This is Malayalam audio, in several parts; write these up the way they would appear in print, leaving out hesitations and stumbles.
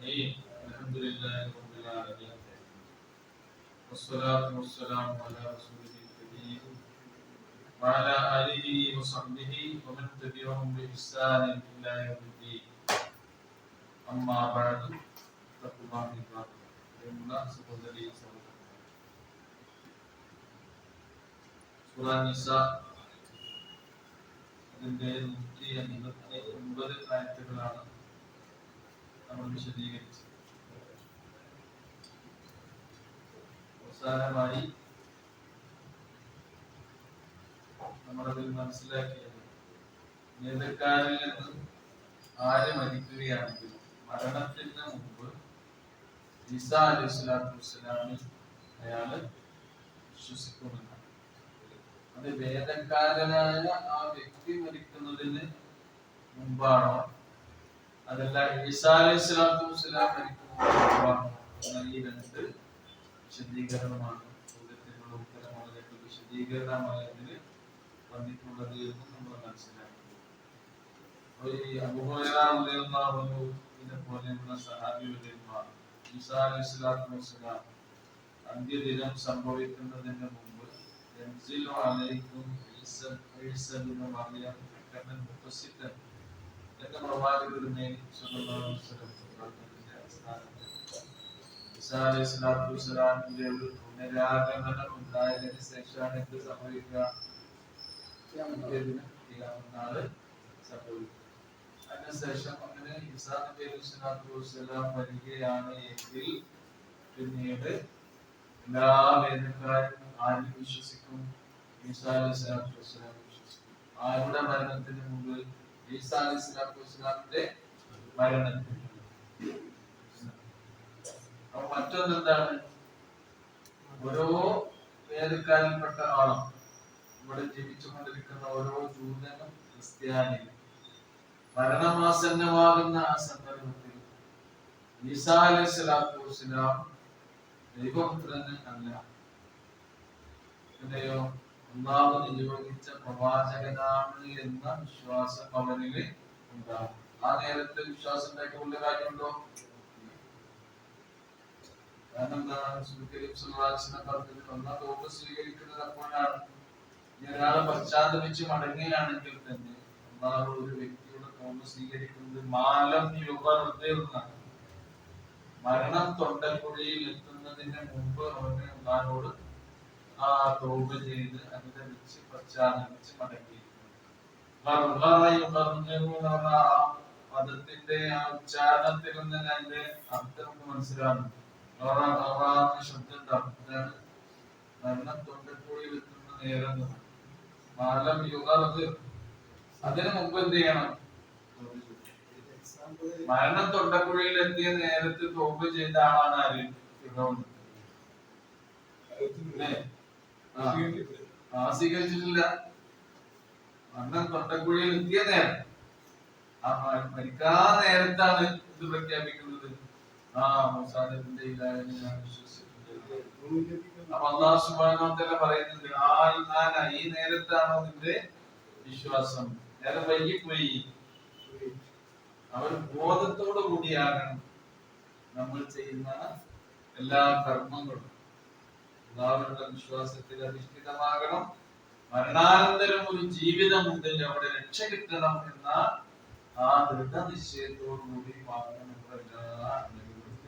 الرحيم الحمد لله رب العالمين والصلاة والسلام على رسوله الكريم وعلى آله وصحبه ومن تبعهم بإحسان إلى يوم الدين أما بعد اتقوا الله عباد الله സഹോദരീ സഹോദരന്മാരെ സൂറ നിസ അതിന്റെ 159 ആയത്തുകളാണ് നമ്മൾ വിശദീകരിച്ചത്. അവസാനമായി നമ്മളതിൽ മനസ്സിലാക്കിയത് നേതൃക്കാരിൽ നിന്ന് ആര് മരിക്കുകയാണെങ്കിൽ മരണത്തിന് മുമ്പ് ഈസാ അലൈഹിസ്സലാത്തു വസ്സലാമിൽ അയാള് വിശ്വസിക്കുമെന്നാണ്. അത് വേദക്കാരനായ ആ വ്യക്തി മരിക്കുന്നതിന് മുമ്പാണോ അതല്ല ഈസാ അലൈഹിസ്സലാത്തു വസ്സലാം മരിക്കുന്നതിന് മുമ്പാണോ എന്ന ഈ രണ്ട് വിശദീകരണമാണ് ചോദ്യത്തിനുള്ള ഉത്തരമാണ്. രണ്ട് വിശദീകരണമായതിന് വന്നിട്ടുള്ളത് എന്ന് നമ്മൾ മനസ്സിലാക്കുന്നത്. ഈ അബൂ ഹുറൈറ റളിയല്ലാഹു അൻഹുവിനെ പോലെയുള്ള സഹാബിമാർ ഈസാ അലൈഹിസ്സലാത്തു വസ്സലാം അന്ത്യദിനം സംഭവിക്കുന്നതിന് മുമ്പ് യൻസിലു അലൈക്കും ഈസ ഇബ്നു മറിയം കമൻ മുഖസിത്തൻ എന്ന പ്രവാചകരുടെ സ്വല്ലല്ലാഹു അലൈഹി വസല്ലം പറഞ്ഞതിന്റെ അടിസ്ഥാനത്തിൽ ഈസാ അലൈഹിസ്സലാത്തു വസ്സലാമിന്റെ ഒരു പുനരാഗമനം ഉണ്ടായതിനു ശേഷമാണ് എന്ത് സംഭവിക്കുക? നാള് സംഭവിക്കും. അതിനുശേഷം അങ്ങനെ ഈസാ നബി അലൈഹിസ്സലാത്തു വസ്സലാം വരികയാണ് എങ്കിൽ പിന്നീട് എല്ലാ വേദക്കാരും ആരിൽ വിശ്വസിക്കും? ഈസാ അലൈഹിസ്സലാത്തു വസ്സലാം വിശ്വസിക്കും. ആരുടെ മരണത്തിന് മുമ്പ്? ഈസാ അലൈഹിസ്സലാത്തു വസ്സലാമിന്റെ മരണത്തിന്. അപ്പൊ മറ്റൊന്നെന്താണ്? ഓരോ വേദക്കാരിൽപ്പെട്ട ആളും ഇവിടെ ജീവിച്ചുകൊണ്ടിരിക്കുന്ന ഓരോ ജൂതനും ക്രിസ്ത്യാനിയും മരണമാസന്നമാകുന്ന ആ സന്ദർഭത്തിൽ ഈസാ അലൈഹിസ്സലാത്തു വസ്സലാം ദൈവപുത്രന് അല്ല, പിന്നെയോ അല്ലാഹു നിയോഗിച്ച പ്രവാചകനാണ് എന്ന വിശ്വാസം അവനിൽ ഉണ്ടാകും. ആ നേരത്തെ വിശ്വാസം ഉണ്ടാക്കിയുള്ള കാര്യമുണ്ടോ? കാരണം ഒന്നാം തോപ്പ് സ്വീകരിക്കുന്നത് അപ്പോഴാണ്. ഒരാളെ പശ്ചാത്തപിച്ച് മടങ്ങുകയാണെങ്കിൽ തന്നെ അല്ലാഹു ഒരു വ്യക്തിയുടെ തോപ്പ് സ്വീകരിക്കുന്നത് മാലം യുഗർന്നാണ്. മരണം തൊണ്ടക്കുഴിയിൽ എത്തുന്നതിന് മുമ്പ് അവന് അല്ലാഹുവോട് ആ തൗബ ചെയ്ത് അനുദപിച്ച് പശ്ചാത്തപിച്ച് മടങ്ങിയിരിക്കുന്നു. പദത്തിന്റെ ആ ഉച്ചാരണത്തിൽ നിന്ന് അതിന്റെ അർത്ഥം നമുക്ക് മനസ്സിലാകും. ശബ്ദം ഉണ്ടാകും. മരണം തൊണ്ടക്കുഴിയിൽ എത്തുന്ന നേരം മാലം യുഗർദ്. അതിനു മുമ്പ് എന്ത് ചെയ്യണം? മരണം തൊണ്ടക്കുഴിയിൽ എത്തിയ നേരത്ത് തൗബ ചെയ്ത ആളാണ് ആര്? ഫിർഔൻ. സ്വീകരിച്ചിട്ടില്ല. മരണം തൊണ്ടക്കുഴിയിൽ എത്തിയ നേരം, ആ മരിക്കാ നേരത്താണ് ഇത് പ്രഖ്യാപിക്കുന്നത്. മൂസാ നബിയുടെ ഇലാഹിനെ ഞാൻ വിശ്വസിച്ചിട്ടുണ്ട്. അപ്പൊ അല്ലാഹു സുബ്ഹാനഹു വ തആല പറയുന്നുണ്ട്, ഈ നേരത്താണോ നിന്റെ വിശ്വാസം? നേരം വൈകിപ്പോയി. അവർ ബോധത്തോടു കൂടിയാകണം നമ്മൾ ചെയ്യുന്ന എല്ലാ കർമ്മങ്ങളും. അല്ലാഹുവിന്റെ വിശ്വാസത്തിൽ അധിഷ്ഠിതമാകണം. മരണാനന്തരം ഒരു ജീവിതമുണ്ട്, അവിടെ രക്ഷ കിട്ടണം എന്ന ആ ദൃഢനിശ്ചയത്തോടു കൂടി മാത്രം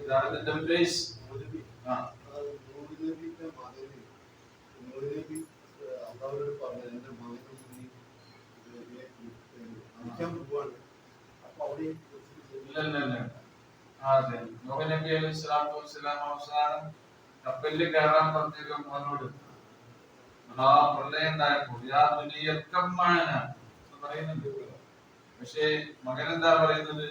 ഇതാണ് ഇതിന്റെ ഉദ്ദേശം. നബി അലൈഹിസ്സലാത്തു വസ്സലാം അവസാനം കപ്പലിൽ കയറാൻ പറഞ്ഞ മോനോട് പ്രളയം ഉണ്ടായപ്പോൾ പറയുന്നുണ്ട്. പക്ഷേ മകൻ എന്താ പറയുന്നത്?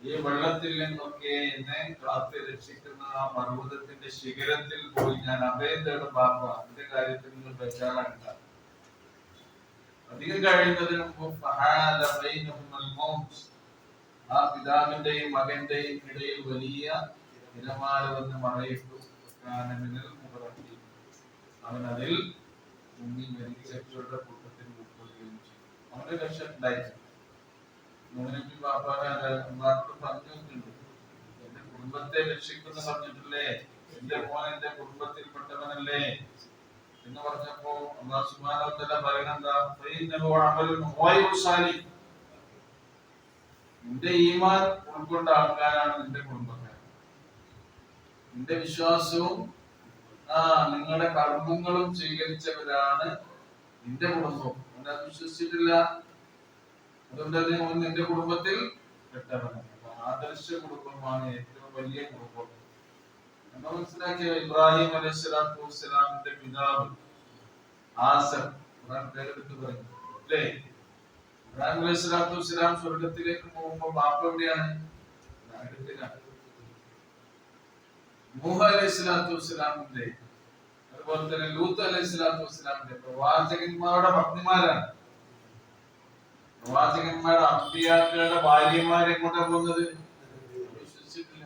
ഈ വെള്ളത്തിൽ നിന്നൊക്കെ എന്നെ കാത്ത് രക്ഷിക്കുന്ന ആ പർവ്വതത്തിന്റെ ശിഖരത്തിൽ പോയി ഞാൻ അഭയം തേടും ബാപ്പ. അതിന്റെ കാര്യത്തിൽ നിങ്ങൾ ബേജാറാകണ്ട. അധികം കഴിയുന്നതിന് മുമ്പ് ആ പിതാവിന്റെയും മകന്റെയും ഇടയിൽ വലിയ തിരമാല വന്ന് മറയിട്ടു. അവൻ അതിൽ മുങ്ങി മരിച്ചവരുടെ കൂട്ടത്തിൽ ഉൾപ്പെടുകയും ചെയ്തു. അവന്റെ രക്ഷ ഉണ്ടായിട്ടുണ്ട്. നബി ബാപ്പാനോട് പറഞ്ഞിട്ടുണ്ട്, എന്റെ കുടുംബത്തെ രക്ഷിക്കുന്ന പറഞ്ഞിട്ടില്ലേ, എന്റെ മോൻ എന്റെ കുടുംബത്തിൽപ്പെട്ടവനല്ലേ എന്ന് പറഞ്ഞപ്പോ അല്ലാഹു സുബ്ഹാനഹു വ തആല പറയുന്നതാ, ഫഇന്നഹു അമലുൻ ഗൈറു സാലിഹ്, നിന്റെ ഈമാൻ ഉൾക്കൊണ്ട ആൾക്കാരാണ് നിന്റെ കുടുംബക്കാർ. നിന്റെ വിശ്വാസവും നിങ്ങളുടെ കർമ്മങ്ങളും സ്വീകരിച്ചവരാണ് നിന്റെ കുടുംബം. അത് വിശ്വസിച്ചിട്ടില്ല, അതുകൊണ്ട് നിന്റെ കുടുംബത്തിൽ പെട്ടവനാണ്. ആദർശ കുടുംബമാണ് ഏറ്റവും വലിയ കുടുംബം എന്ന് മനസ്സിലാക്കിയ ഇബ്രാഹിം അലൈഹിസ്സലാത്തു വസ്സലാമിന്റെ പിതാവ് ആസർ, ഖുർആൻ പേരെടുത്ത് പറഞ്ഞു അല്ലേ? ഇബ്രാഹിം അലൈഹിസ്സലാത്തു വസ്സലാം സ്വർഗ്ഗത്തിലേക്ക് പോകുമ്പോൾ ബാപ്പ എവിടെയാണ്? നൂഹ് അലൈഹിസ്സലാത്തു വസ്സലാമിന്റെ, അതുപോലെ തന്നെ ലൂത്ത് അലൈഹിസ്സലാത്തു വസ്സലാമിന്റെ പ്രവാചകന്മാരുടെ പത്നിമാരാണ്. പ്രവാചകന്മാരുടെ അമ്പിയാക്കളുടെ ഭാര്യമാരെ കൊണ്ടാ പോകുന്നത്. വിശ്വസിച്ചിട്ടില്ല.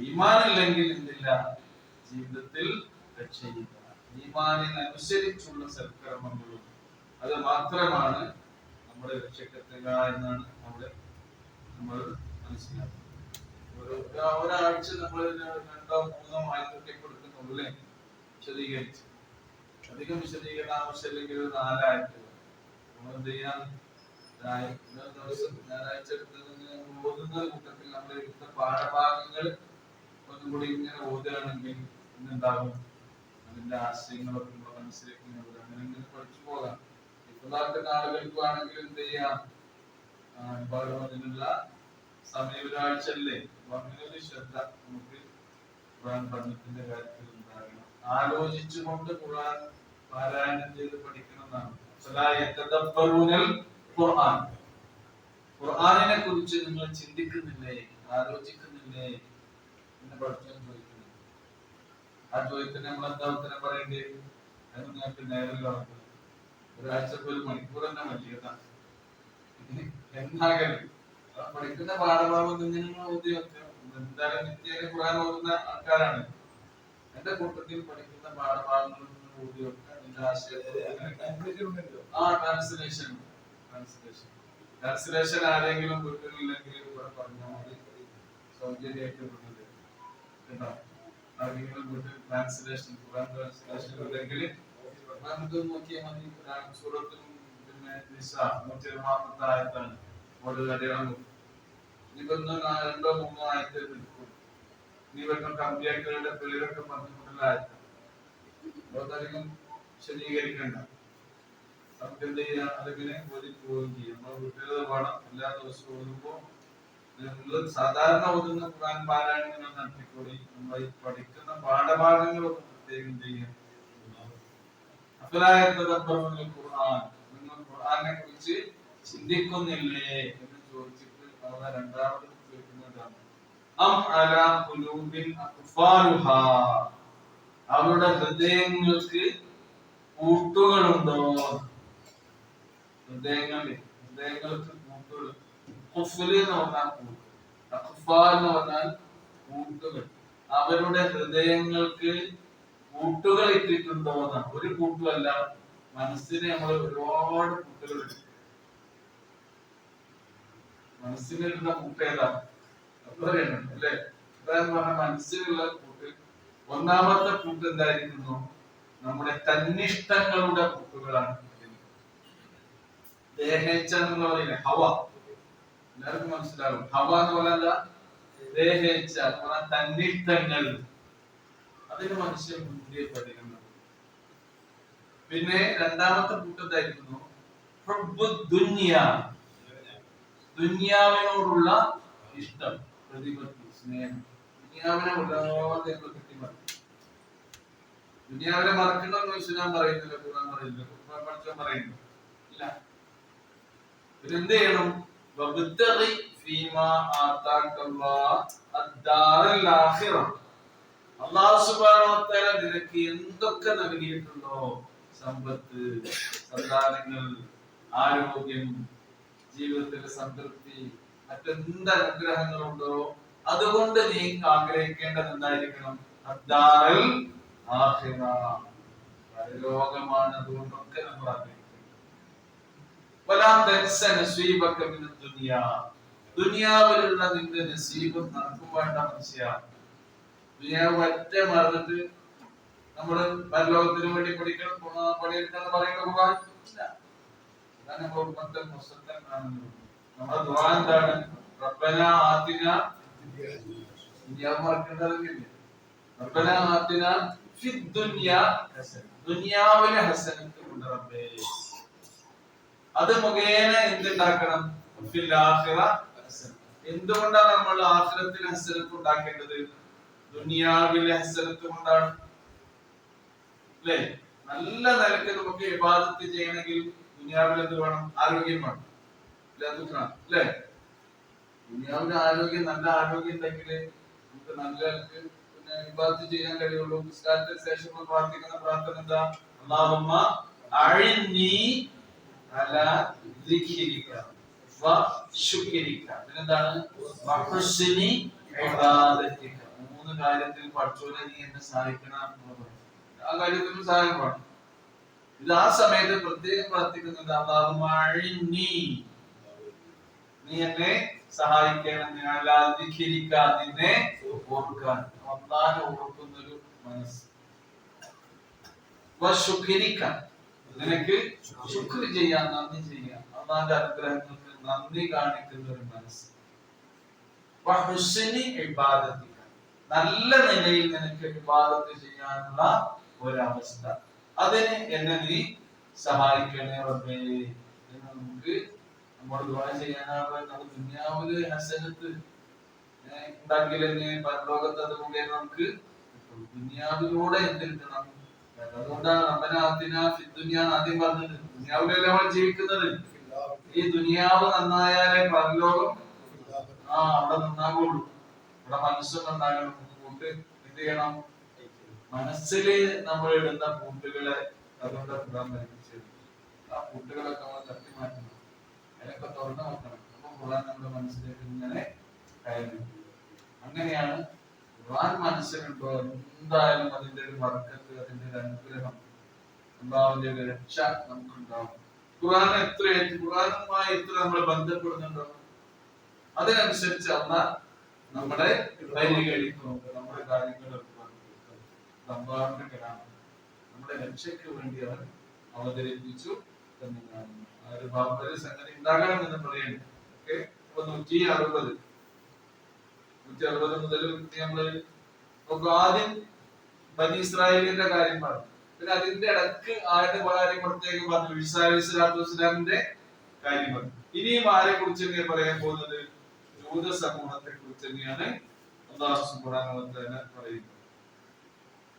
ഈമാനില്ലെങ്കിൽ എന്തില്ല, ജീവിതത്തിൽ രക്ഷയില്ല. ഈമാനിനനുസരിച്ചുള്ള സൽക്കർമ്മങ്ങളും അത് മാത്രമാണ് നമ്മുടെ രക്ഷക്കെത്തുക എന്നാണ് നമ്മൾ മനസ്സിലാക്കുന്നത്. ഒരാഴ്ച നമ്മൾ 2-3 ആഴ്ചയൊക്കെ കൊടുക്കുന്നുള്ളൂ അല്ലേ? വിശദീകരിച്ച് അധികം വിശദീകരണ ആവശ്യമില്ലെങ്കിൽ 4 ആഴ്ച നമ്മൾ എന്ത് ചെയ്യാം? ഞായറാഴ്ച ഓതുന്ന കൂട്ടത്തിൽ നമ്മൾ എടുത്ത പാഠഭാഗങ്ങൾ ഒന്നും കൂടി ഇങ്ങനെ ഓതുകയാണെങ്കിൽ ഇന്നുണ്ടാകും അതിന്റെ ആശയങ്ങളൊക്കെ നമ്മുടെ മനസ്സിലേക്ക് അങ്ങനെ പഠിച്ചു പോകാം. ഇപ്പോഴത്തെ ആളുകൾക്ക് ആണെങ്കിൽ എന്ത് ചെയ്യാം, അതിനുള്ള സമയം ഒരാഴ്ച അല്ലേ, അങ്ങനെയൊരു ശ്രദ്ധ നമുക്ക് ഖുർആൻ പഠനത്തിന്റെ കാര്യത്തിൽ ഉണ്ടാകണം. ആലോചിച്ചുകൊണ്ട് ഖുർആൻ പാരായണം ചെയ്ത് പഠിക്കണം എന്നാണ്. ഖുർആനിനെ കുറിച്ച് നിങ്ങൾ ചിന്തിക്കുന്നില്ലേ, ആലോചിക്കുന്നില്ലേ എന്ന് പഠിക്കാൻ ചോദിക്കുന്നു. ആ ചോദ്യത്തിന് നമ്മൾ എന്താ ഉത്തരം പറയേണ്ടി? അത് നിങ്ങൾക്ക് നേരിൽ കാണുന്നത് ഒരാഴ്ച 1 മണിക്കൂർ തന്നെ മതിയതാണ്. എന്നാകരുത് പഠിക്കുന്ന പാഠഭാഗം നിങ്ങൾ എന്തായാലും നിത്യേന ഖുർആൻ ഓതുന്ന ആൾക്കാരാണ്. എന്റെ കൂട്ടത്തിൽ പഠിക്കുന്ന പാഠഭാഗങ്ങൾ ഊതി വെക്കുക. അതിന്റെ ട്രാൻസ്ലേഷൻ ആരെങ്കിലും വീട്ടിലില്ലെങ്കിൽ ഇവിടെ പറഞ്ഞാൽ മതി, സൗജന്യമായിട്ട് വിടുന്നത് കേട്ടോ. ആരെങ്കിലും വീട്ടിൽ ഖുർആൻ ട്രാൻസ്ലേഷൻ ഉണ്ടെങ്കിൽ നമുക്ക് നോക്കിയാൽ മതി. സൂറത്തും പിന്നെ നിസാ 120 ആയത്താണ് ഓരോ അടയാളം. ഇനിയിപ്പോ 2-3 ആയത്തെ നിൽക്കും. ഇനി വരുന്ന കമ്പ്യൂട്ടറുകളുടെ പേരൊക്കെ പറഞ്ഞുകൊണ്ടുള്ള ആയത്താണ്. അധികം വിശദീകരിക്കണ്ട. നമുക്ക് എന്ത് ചെയ്യാം, അതിങ്ങനെ ഓതി പോവുകയും ചെയ്യും. നമ്മൾ വീട്ടിലത് വേണം. എല്ലാ ദിവസവും ഓതുമ്പോൾ സാധാരണ ഓതുന്ന ഖുർആൻ പാരായണങ്ങൾ നടത്തിക്കൂടി നമ്മൾ ഈ പഠിക്കുന്ന പാഠഭാഗങ്ങളൊക്കെ പ്രത്യേകം ചെയ്യാം. നിങ്ങൾ ഖുർആനെ കുറിച്ച് ചിന്തിക്കുന്നില്ലേ എന്ന് ചോദിച്ചിട്ട് അവർ രണ്ടാമത് ചോദിക്കുന്നതാണ്. അവരുടെ ഹൃദയങ്ങൾക്ക് കൂട്ടുകളുണ്ടോ? ഹൃദയങ്ങൾക്ക് കൂട്ടുകൾ. എന്ന് പറഞ്ഞാൽ കൂട്ടുകൾ. അവരുടെ ഹൃദയങ്ങൾക്ക് കൂട്ടുകൾ ഇട്ടിട്ടുണ്ടോ എന്നാണ്. ഒരു കൂട്ടുമല്ല, മനസ്സിന് നമ്മൾ ഒരുപാട് കൂട്ടുകൾ ഇട്ടു. മനസ്സിനുള്ള കൂട്ട് ഏതാണ്? അല്ലേ? അതായത് പറഞ്ഞ മനസ്സിലുള്ള കൂട്ട്. ഒന്നാമത്തെ കൂട്ട് എന്തായിരിക്കുന്നു? നമ്മുടെ തന്നിഷ്ടങ്ങളുടെ കൂട്ടുകളാണ്. ദേഹേച്ഛ എന്നുള്ള പറയില്ലേ, ഹവ. എല്ലാവർക്കും മനസ്സിലാകും. ഹവ എന്ന് പറഞ്ഞാൽ ദേഹേച്ഛ എന്ന് പറഞ്ഞാൽ തന്നിഷ്ടങ്ങൾ. അതിന് മനുഷ്യൻ മുൻകൂട്ടിയെ പഠിക്കണം. പിന്നെ രണ്ടാമത്തെ കൂട്ട് എന്തായിരിക്കുന്നു? ദുനിയാവിനോടുള്ള ഇഷ്ടം, പ്രതിപത്തി, സ്നേഹം. ദുനിയാവിനെ വല്ലാതെ കിട്ടിമറി. ദുനിയാവിനെ മറക്കണമെന്ന് ഇസ്ലാം പറയുന്നില്ല, ഖുർആൻ പറയുന്നില്ല, ഖുർആൻ പറയുന്നു ഇല്ല. എന്ത് ചെയ്യണം? അല്ലാഹു സുബ്ഹാനഹു വ തആല നിനക്ക് എന്തൊക്കെ നൽകിയിട്ടുണ്ടോ, സമ്പത്ത്, സന്താനങ്ങൾ, ആരോഗ്യം, ജീവിതത്തിലെ സംതൃപ്തി, മറ്റെന്ത് അനുഗ്രഹങ്ങളുണ്ടോ അതുകൊണ്ട് നീ ആഗ്രഹിക്കേണ്ടത് എന്തായിരിക്കണം? അദ്ദാറൽ ആഖിറ, പരലോകമാണ്. അതുകൊണ്ടൊക്കെ നമ്മൾ ആഗ്രഹിക്കണം. വല ദുനിയാവിലുള്ള നിന്റെ നസീബ് നടക്കും വേണ്ട മനുഷ്യ. ദുനിയാവ് ഒറ്റ മറന്നിട്ട് നമ്മള് പരലോകത്തിന് വേണ്ടി പഠിക്കണം പണിയെടുക്കണം പറയുന്ന നമ്മുടെ ദുആ എന്താണ്? റബ്ബന ആതിന ദുനിയാവ് മറക്കേണ്ടതില്ല. റബ്ബന ആതിന ഫിദ് ദുനിയ ഹസന, ദുനിയാവിലെ ഹസനത്ത് കൊണ്ട് റബ്ബേ. അത് മുഖേന എന്തുണ്ടാക്കണം? ഫിൽ ആഖിറ ഹസന. എന്തുകൊണ്ടാണ് നമ്മൾ ആഖിറത്തിൽ ഹസനത്ത് ഉണ്ടാക്കേണ്ടത്? ദുനിയാവിലെ ഹസനത്ത് കൊണ്ടാണ്. അല്ലേ? നല്ല നിലക്ക് നമുക്ക് ഇബാദത്ത് ചെയ്യണമെങ്കിൽ ദുനിയാവിൽ എന്ത് വേണം? ആരോഗ്യം വേണം. അല്ലേ? ദുനിയാവിന്റെ ആരോഗ്യം, നല്ല ആരോഗ്യം ഉണ്ടെങ്കിൽ നമുക്ക് നല്ല നിലക്ക് പിന്നെ ഇബാദത്ത് ചെയ്യാൻ കഴിയുള്ളൂ. നിസ്കാരത്തിന് ശേഷം പ്രാർത്ഥിക്കുന്ന പ്രാർത്ഥന എന്താ? അല്ലാഹുമ്മ അഇന്നി അലാ ദിക്രിക വ ശുക്രിക. പിന്നെന്താണ്? വഹുസ്നി ഇബാദതിക. മൂന്ന് കാര്യത്തിൽ പഠിച്ചോനെ നീ എന്നെ സഹായിക്കണം. ആ കാര്യത്തിൽ സഹായം വേണം. ഇത് ആ സമയത്ത് പ്രത്യേകം പ്രാർത്ഥിക്കുന്നുണ്ട്. അല്ലാഹുമ്മ അഇന്നി, നീ എന്നെ സഹായിക്കണം. നിന്നെ ഓർക്കാൻ, അല്ലാഹുവിനെ ഓർക്കുന്ന ഒരു മനസ്സ്. നിനക്ക് ശുക്ർ ചെയ്യാൻ, നന്ദി ചെയ്യാൻ, അല്ലാഹുവിന്റെ അനുഗ്രഹങ്ങൾക്ക് നന്ദി കാണിക്കുന്ന ഒരു മനസ്സ്. നല്ല നിലയിൽ നിനക്ക് ഇബാദത്ത് ചെയ്യാനുള്ള ഒരവസ്ഥ. അതിന് എന്നെ നീ സഹായിക്കണേ റബ്ബേ. നമുക്ക് നമ്മൾ ദുആ ചെയ്യാനാണ്. നമ്മൾ ദുനിയാവില് ഹസനത്ത് ഉണ്ടാക്കിയില്ലെങ്കിൽ പരലോകത്ത് അത് മുഖേന നമുക്ക് ദുനിയാവിലൂടെ എന്ത് കിട്ടണം? അതുകൊണ്ടാണ് റബ്ബന ആതിന ഫിദ് ദുനിയ ആദ്യം പറഞ്ഞത്. ദുനിയാവിലല്ലേ നമ്മൾ ജീവിക്കുന്നത്. ഈ ദുനിയാവ് നന്നായാലേ പരലോകം അവിടെ നന്നാകുള്ളൂ. ഇവിടെ മനസ്സും നന്നാകണം. കൂട്ട് എന്ത് ചെയ്യണം? മനസ്സില് നമ്മൾ ഇടുന്ന കൂട്ടുകളെ അതുകൊണ്ട് ആ കൂട്ടുകളൊക്കെ നമ്മൾ തട്ടി മാറ്റണം. അതിനൊക്കെ തുറന്നു നോക്കണം. അപ്പൊ ഖുർആൻ നമ്മുടെ മനസ്സിലേക്ക് ഇങ്ങനെ കയറി. അങ്ങനെയാണ് ഖുർആൻ മനസ്സിലുണ്ടോ എന്തായാലും അതിന്റെ ഒരു ബർക്കത്ത്, അതിന്റെ ഒരു അനുഗ്രഹം, അല്ലാഹുവിന്റെ ഒരു രക്ഷ നമുക്കുണ്ടാവും. ഖുർആനുമായി എത്ര നമ്മൾ ബന്ധപ്പെടുന്നുണ്ടോ അതിനനുസരിച്ച് അല്ലാഹ് നമ്മുടെ പരിഗണിക്കും. നമ്മുടെ കാര്യങ്ങളൊക്കെ അല്ലാഹുവിന്റെ കലാം നമ്മുടെ രക്ഷയ്ക്ക് വേണ്ടി അവർ അവതരിപ്പിച്ചു എന്നതാണ്. ആ ഒരു ബാബരി സംഗതി ഉണ്ടാകണം എന്ന് പറയുന്നു. ഓക്കെ, അപ്പൊ 160 മുതൽ നമ്മള് ആദ്യം ബനി ഇസ്രായേലിന്റെ കാര്യം പറഞ്ഞു. പിന്നെ അതിന്റെ ഇടക്ക് ആരുടെ കാര്യം പ്രത്യേകം പറഞ്ഞു? ഈസാ അലൈഹി സ്വലാത്തു വസ്സലാമിന്റെ കാര്യം പറഞ്ഞു. ഇനിയും ആരെ കുറിച്ച് തന്നെയാണ് പറയാൻ പോകുന്നത്? ജൂത സമൂഹത്തെ കുറിച്ച് തന്നെയാണ് അല്ലാഹു സുബ്ഹാനഹു വ തആല പറയുന്നത്.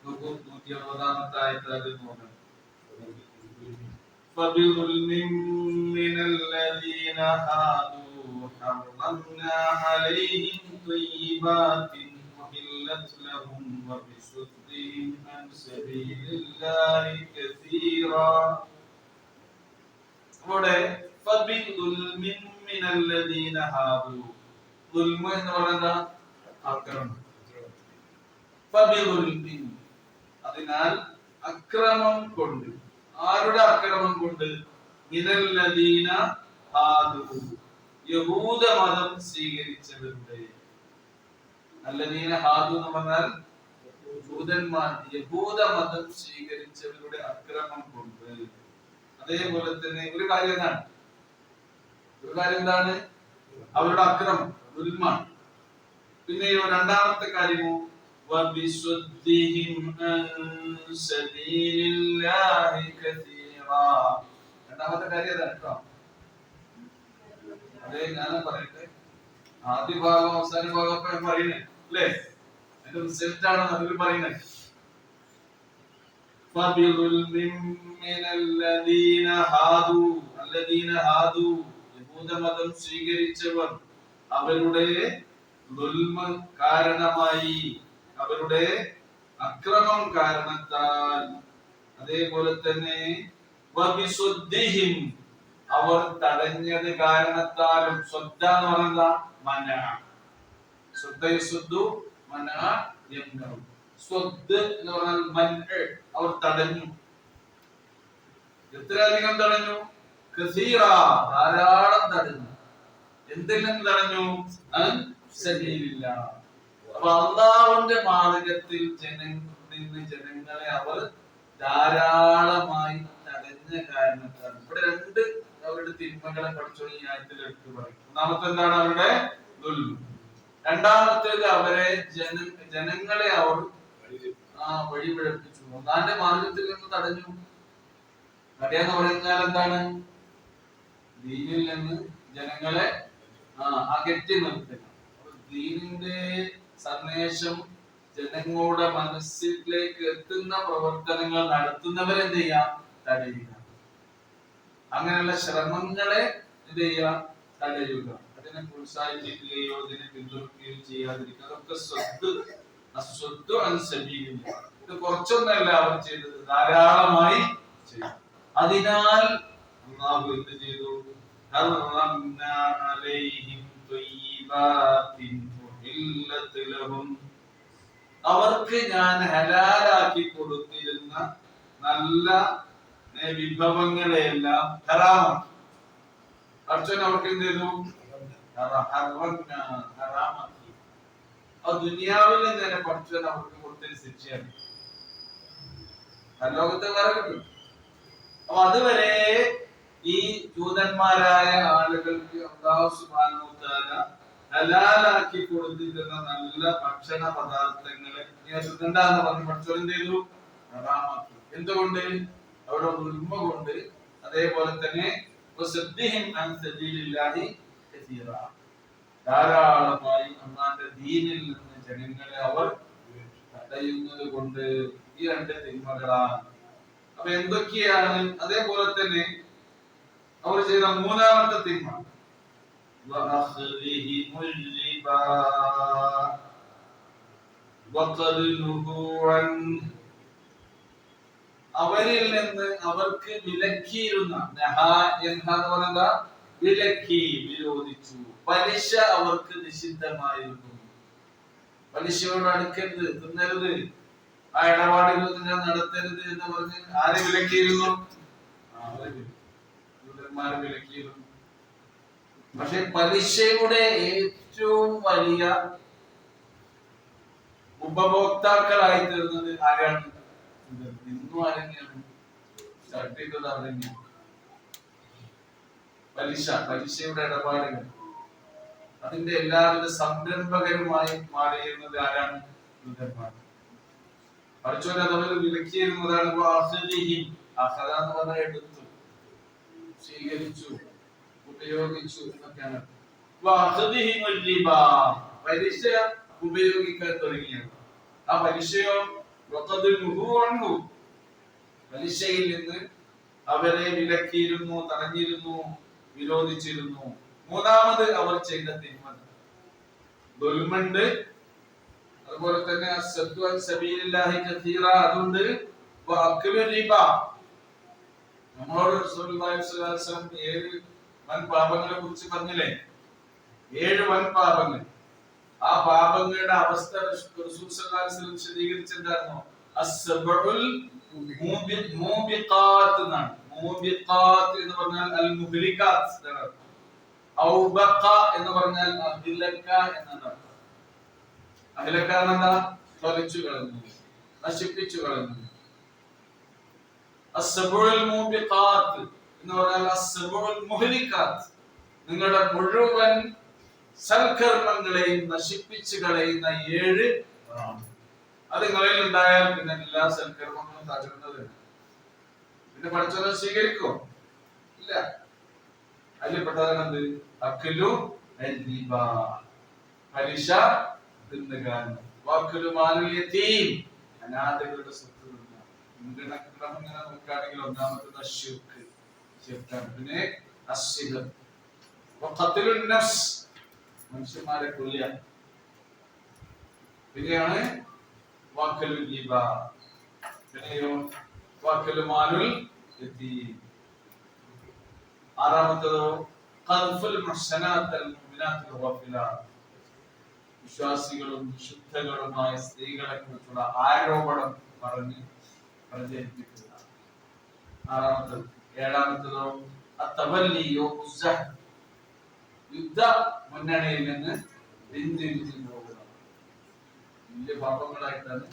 160 ആയത്തിൽ നോക്കാം. فبظلم من الذين هادوا حرمنا عليهم طيبات أحلت لهم وبصدهم عن سبيل الله كثيرا. അവിടെ فبظلم من الذين هادوا, ظلم എന്ന് പറഞ്ഞാൽ അക്രമം. فبظلم, അതിനാൽ അക്രമം കൊണ്ട്. ആരുടെ അക്രമം കൊണ്ട്? മിനല്ലദീന ഹാദു, യഹൂദ മതം സ്വീകരിച്ചവരുടെ. അല്ലദീന ഹാദു എന്ന് പറഞ്ഞാൽ ജൂതന്മാർ, യഹൂദ മതം സ്വീകരിച്ചവരുടെ അക്രമം കൊണ്ട്. അതേപോലെ തന്നെ ഒരു കാര്യം എന്താണ്? അവരുടെ അക്രമം, ദുൽമാണ്. പിന്നെയോ രണ്ടാമത്തെ കാര്യമോ وبصدهم عن سبيل الله كثيرا. രണ്ടാമത്തെ കാര്യം അതാണ്. അതെ, ഞാൻ പറയട്ടെ. ആദ്യ ഭാഗം അവസാന ഭാഗം ഒക്കെ പറയുന്നത് അല്ലേ? അതിന്റെ റിസൾട്ട് ആണ് അതിൽ പറയുന്നത്. യഹൂദ മതം സ്വീകരിച്ചവർ അവരുടെ ദുൽമ് കാരണമായി, അവരുടെ അക്രമം കാരണത്താൽ, അതേപോലെ തന്നെ വബിസുദ്ദിഹിം, അവർ തടഞ്ഞത് കാരണത്താലും. സ്വദ്ദ എന്ന് പറഞ്ഞാൽ മന, സ്വദ്ദയുസുദ്ദു മന യംനഉ. സ്വദ്ദ് എന്ന് പറഞ്ഞാൽ മൻഅ, അവർ തടഞ്ഞു. എത്രയധികം തടഞ്ഞു? കസീറ ധാരാളം തടഞ്ഞു. എന്തിൽ നിന്ന് തടഞ്ഞു? അൻ സബീലില്ലാഹ്. അപ്പൊ അള്ളാഹുവിന്റെ മാർഗത്തിൽ ജനങ്ങളെ അവർ ധാരാളമായി തടഞ്ഞ കാരണത്താൽ ഇവിടെ രണ്ട് അവരുടെ തിന്മകളെ പഠിച്ചോ ഈ ആയത്തിൽ എടുത്തു പറയും. ഒന്നാമത്തെ എന്താണ്? അവരുടെ ദുൽമ്. രണ്ടാമത്തേത് അവരെ ജനങ്ങളെ അവർ വഴി പിഴപ്പിച്ചു. ഒന്നാന്റെ മാർഗത്തിൽ നിന്ന് തടഞ്ഞു. തടയാന്ന് പറഞ്ഞാൽ എന്താണ്? ദീനിൽ നിന്ന് ജനങ്ങളെ അകറ്റി നിർത്തുക. ദീനിന്റെ സന്ദേശം ജനങ്ങളുടെ മനസ്സിലേക്ക് എത്തുന്ന പ്രവർത്തനങ്ങൾ നടത്തുന്നവരെന്ത് ചെയ്യാം? തടയുക. അങ്ങനെയുള്ള ശ്രമങ്ങളെ എന്ത് ചെയ്യുക? തടയുക. അതിനെ പ്രോത്സാഹിപ്പിക്കുകയോ അതിനെ പിന്തുണയ്ക്കുകയോ ചെയ്യാതിരിക്കുക. അതൊക്കെ ഇത് കുറച്ചൊന്നല്ല അവർ ചെയ്തത്, ധാരാളമായി ചെയ്തു. അതിനാൽ അല്ലാഹു എന്ത് ചെയ്തു? അവർക്ക് ഞാൻ ഹലാലാക്കി കൊടുത്തിരുന്ന നല്ല വിഭവങ്ങളെല്ലാം ഹറാമാക്കി. അർച്ചന അവർക്ക് എന്ത് ചെയ്തു? ഹറാമാക്കി. അത് ദുനിയാവിൽ നിന്ന് തന്നെ പഠിച്ചവൻ അവർക്ക് കൊടുത്തൊരു ശിക്ഷയാണ്. ലോകത്തെ വേറെ കിട്ടും. അപ്പൊ അതുവരെ ഈ ജൂതന്മാരായ ആളുകൾക്ക് അല്ലാഹു സുബ്ഹാനഹു വ തആല ഹലാലാക്കി കൊടുത്തിരുന്ന നല്ല ഭക്ഷണ പദാർത്ഥങ്ങളെ എന്താന്ന് പറഞ്ഞ് പഠിച്ചവൻ എന്ത് ചെയ്തു? ഹറാമാക്കി. എന്തുകൊണ്ട്? അവരുടെ ഉൽമ കൊണ്ട്. അതേപോലെ തന്നെ ധാരാളമായി അല്ലാഹുവിന്റെ ദീനിൽ നിന്ന് ജനങ്ങളെ അവർ തടയുന്നത് കൊണ്ട് ഈ രണ്ട് തിന്മകളാണ്. അപ്പൊ എന്തൊക്കെയാണ്? അതേപോലെ തന്നെ അവർ ചെയ്ത മൂന്നാമത്തെ തിന്മ അവരിൽ നിന്ന് അവർക്ക് വിലക്കിയിരുന്ന വിലക്കി, വിരോധിച്ചു. പലിശ അവർക്ക് നിഷിദ്ധമായിരുന്നു. പലിശയോട് അടുക്കരുത്, തിന്നരുത്, ആ ഇടപാടുകൾ ഞാൻ നടത്തരുത് എന്ന് പറഞ്ഞ് ആരെ വിലക്കിയിരുന്നു? ജൂതന്മാരെ വിലക്കിയിരുന്നു. പക്ഷെ പലിശയുടെ ഏറ്റവും വലിയ ഉപഭോക്താക്കളായി തീർന്നത് ആരാണ്? ഇന്നും ആരെന്നെയാണ് സ്റ്റാർട്ട് ചെയ്തത്? അവരെന്നെയാണ്. പലിശയുടെ ഇടപാടുകൾ അതിന്റെ എല്ലാവിധ സംരംഭകരുമായി മാറിയിരുന്നത് ആരാണ്? ജൂതന്മാർ. പഠിച്ചോനെ അവർ വിലക്കിയിരുന്നതാണ്. എടുത്തു, സ്വീകരിച്ചു, ഉപയോഗിച്ചു എന്നൊക്കെയാണ്. പലിശ ഉപയോഗിക്കാൻ തുടങ്ങിയത്. ആ പലിശയോ പലിശയിൽ നിന്ന് അവരെ വിലക്കിയിരുന്നു, തടഞ്ഞിരുന്നു, വിരോധിച്ചിരുന്നു. മൂന്നാമത് അവർ ചെയ്ത തിന്മ ദുൽമുണ്ട്. അതുപോലെ തന്നെ അതുണ്ട്. നമ്മളോട് റസൂലുള്ളാഹി സ്വല്ലല്ലാഹു അലൈഹി വസല്ലം 7 വൻ പാപങ്ങളെ കുറിച്ച് പറഞ്ഞില്ലേ? 7 വൻ പാപങ്ങൾ. ആ പാപങ്ങളുടെ അവസ്ഥ റസൂൽ സ്വല്ലല്ലാഹു അലൈഹി വസല്ലം വിശദീകരിച്ചെന്താണോ? അസ്സബഉൽ മൂബിഖാത്ത് എന്നാണ്. മൂബിഖാത്ത് എന്ന് പറഞ്ഞാൽ അൽ മുഹ്ലികാത്ത്, ഔബഖ എന്ന് പറഞ്ഞാൽ അഹ്ലക എന്നാണ്. അഹ്ലക എന്താ? തൊലച്ചു കളഞ്ഞു, നശിപ്പിച്ചു കളഞ്ഞു. അസ്സബഉൽ മൂബിഖാത്ത് എന്ന് പറഞ്ഞാൽ അസ്സബഉൽ മുഹ്ലികാത്ത്, നിങ്ങളുടെ മുഴുവൻ സൽക്കർമ്മങ്ങളെയും നശിപ്പിച്ചു കളയുന്ന 7 അത് നിങ്ങളിൽ ഉണ്ടായാൽ പിന്നെ എല്ലാ സൽക്കർമ്മങ്ങളും തകരുന്നത്. പിന്നെ പഠിച്ചവരെ സ്വീകരിക്കോ? ഇല്ല. അതിൽപ്പെട്ടതാണ് എന്ത്? അക്ലു റിബ, പലിശ തിന്നുക. വഅക്ലു മാലുൽ യതീം, അനാഥകളുടെ സ്വത്ത് തിന്നുക. മുൻഗണനക്രമം ഇങ്ങനെ നോക്കുകയാണെങ്കിൽ ഒന്നാമത്തേത് അശ്ശിർക്ക്, ശിർക്കാണ്. പിന്നെ അശ്ശിഹ്, വഖത്ലുൻ നഫ്സ്, മനുഷ്യന്മാരെ കൊല്ലുക. പിന്നെയാണ് വഅക്ലു റിബ, പിന്നെയോ വഅക്ലു മാലുൽ യതീം. ആറാമത്തേതോ ഖദ്ഫുൽ മുഹ്സനാത്തുൽ മുഅ്മിനാത്തുൽ ഗാഫിലാത്ത്, വിശ്വാസികളും വിശുദ്ധകളുമായ സ്ത്രീകളെ കുറിച്ചുള്ള ആരോപണം പറഞ്ഞ് പ്രചരിപ്പിക്കുക. ആറാമത്തേത്. ഏഴാമത്തേതോ യുദ്ധ മുന്നണിയിൽ നിന്ന് പിന്തിരിച്ചു പോകുക. വലിയ പാപങ്ങളായിട്ടാണ്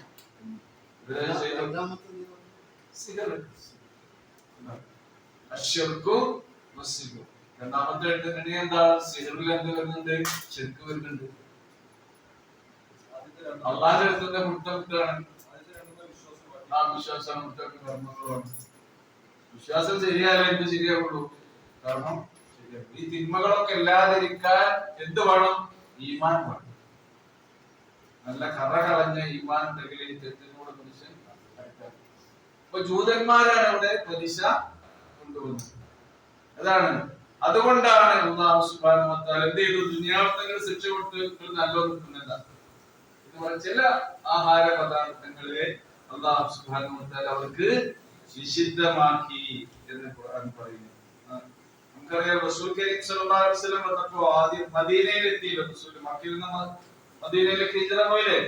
രണ്ടാമത്തെ എഴുത്തുണ്ടെങ്കിൽ എന്താ സിഹറിൽ എന്ത് വരുന്നുണ്ട്? ശരിക്ക് വരുന്നുണ്ട്. അള്ളാന്റെ അടുത്തിന്റെ മുട്ടമിട്ടാണ് ആ വിശ്വാസം മുട്ടൊക്കെ കർമ്മങ്ങളാണ്. വിശ്വാസം ശരിയായാലും എന്ത് ശരിയാവുള്ളൂ? കാരണം ഈ തിന്മകളൊക്കെ ഇല്ലാതിരിക്കാൻ എന്ത് വേണം? ഈമാൻ വേണം. നല്ല കറ കളഞ്ഞ ഈമാൻ ഉണ്ടെങ്കിൽ ഈ തെറ്റിനോട് മനുഷ്യൻ അടുക്കാം. അപ്പൊ ജൂതന്മാരാണ് ഇവിടെ പലിശ കൊണ്ടുവന്നത്. അതാണ്. അതുകൊണ്ടാണ് അല്ലാഹു സുബ്ഹാനഹു വ തആല എന്ത് ചെയ്തു? ദുനിയാവിൽ ശിക്ഷ കൊടുത്ത് നല്ലോണം നിൽക്കുന്നതാ. ചില ആഹാര പദാർത്ഥങ്ങളെ അല്ലാഹു സുബ്ഹാനഹു വ തആല അവർക്ക് നിഷിദ്ധമാക്കി എന്ന് ഖുർആൻ പറയുന്നു. നമുക്കറിയാം റസൂൽ കരീം സ്വല്ലല്ലാഹു അലൈഹി വസല്ലം വന്നപ്പോൾ ആദ്യം മദീനയിൽ എത്തിയില്ല. റസൂൽ മക്കയിൽ നിന്ന് മദീനയിലേക്ക് ഹിജ്റ പോയില്ലേ?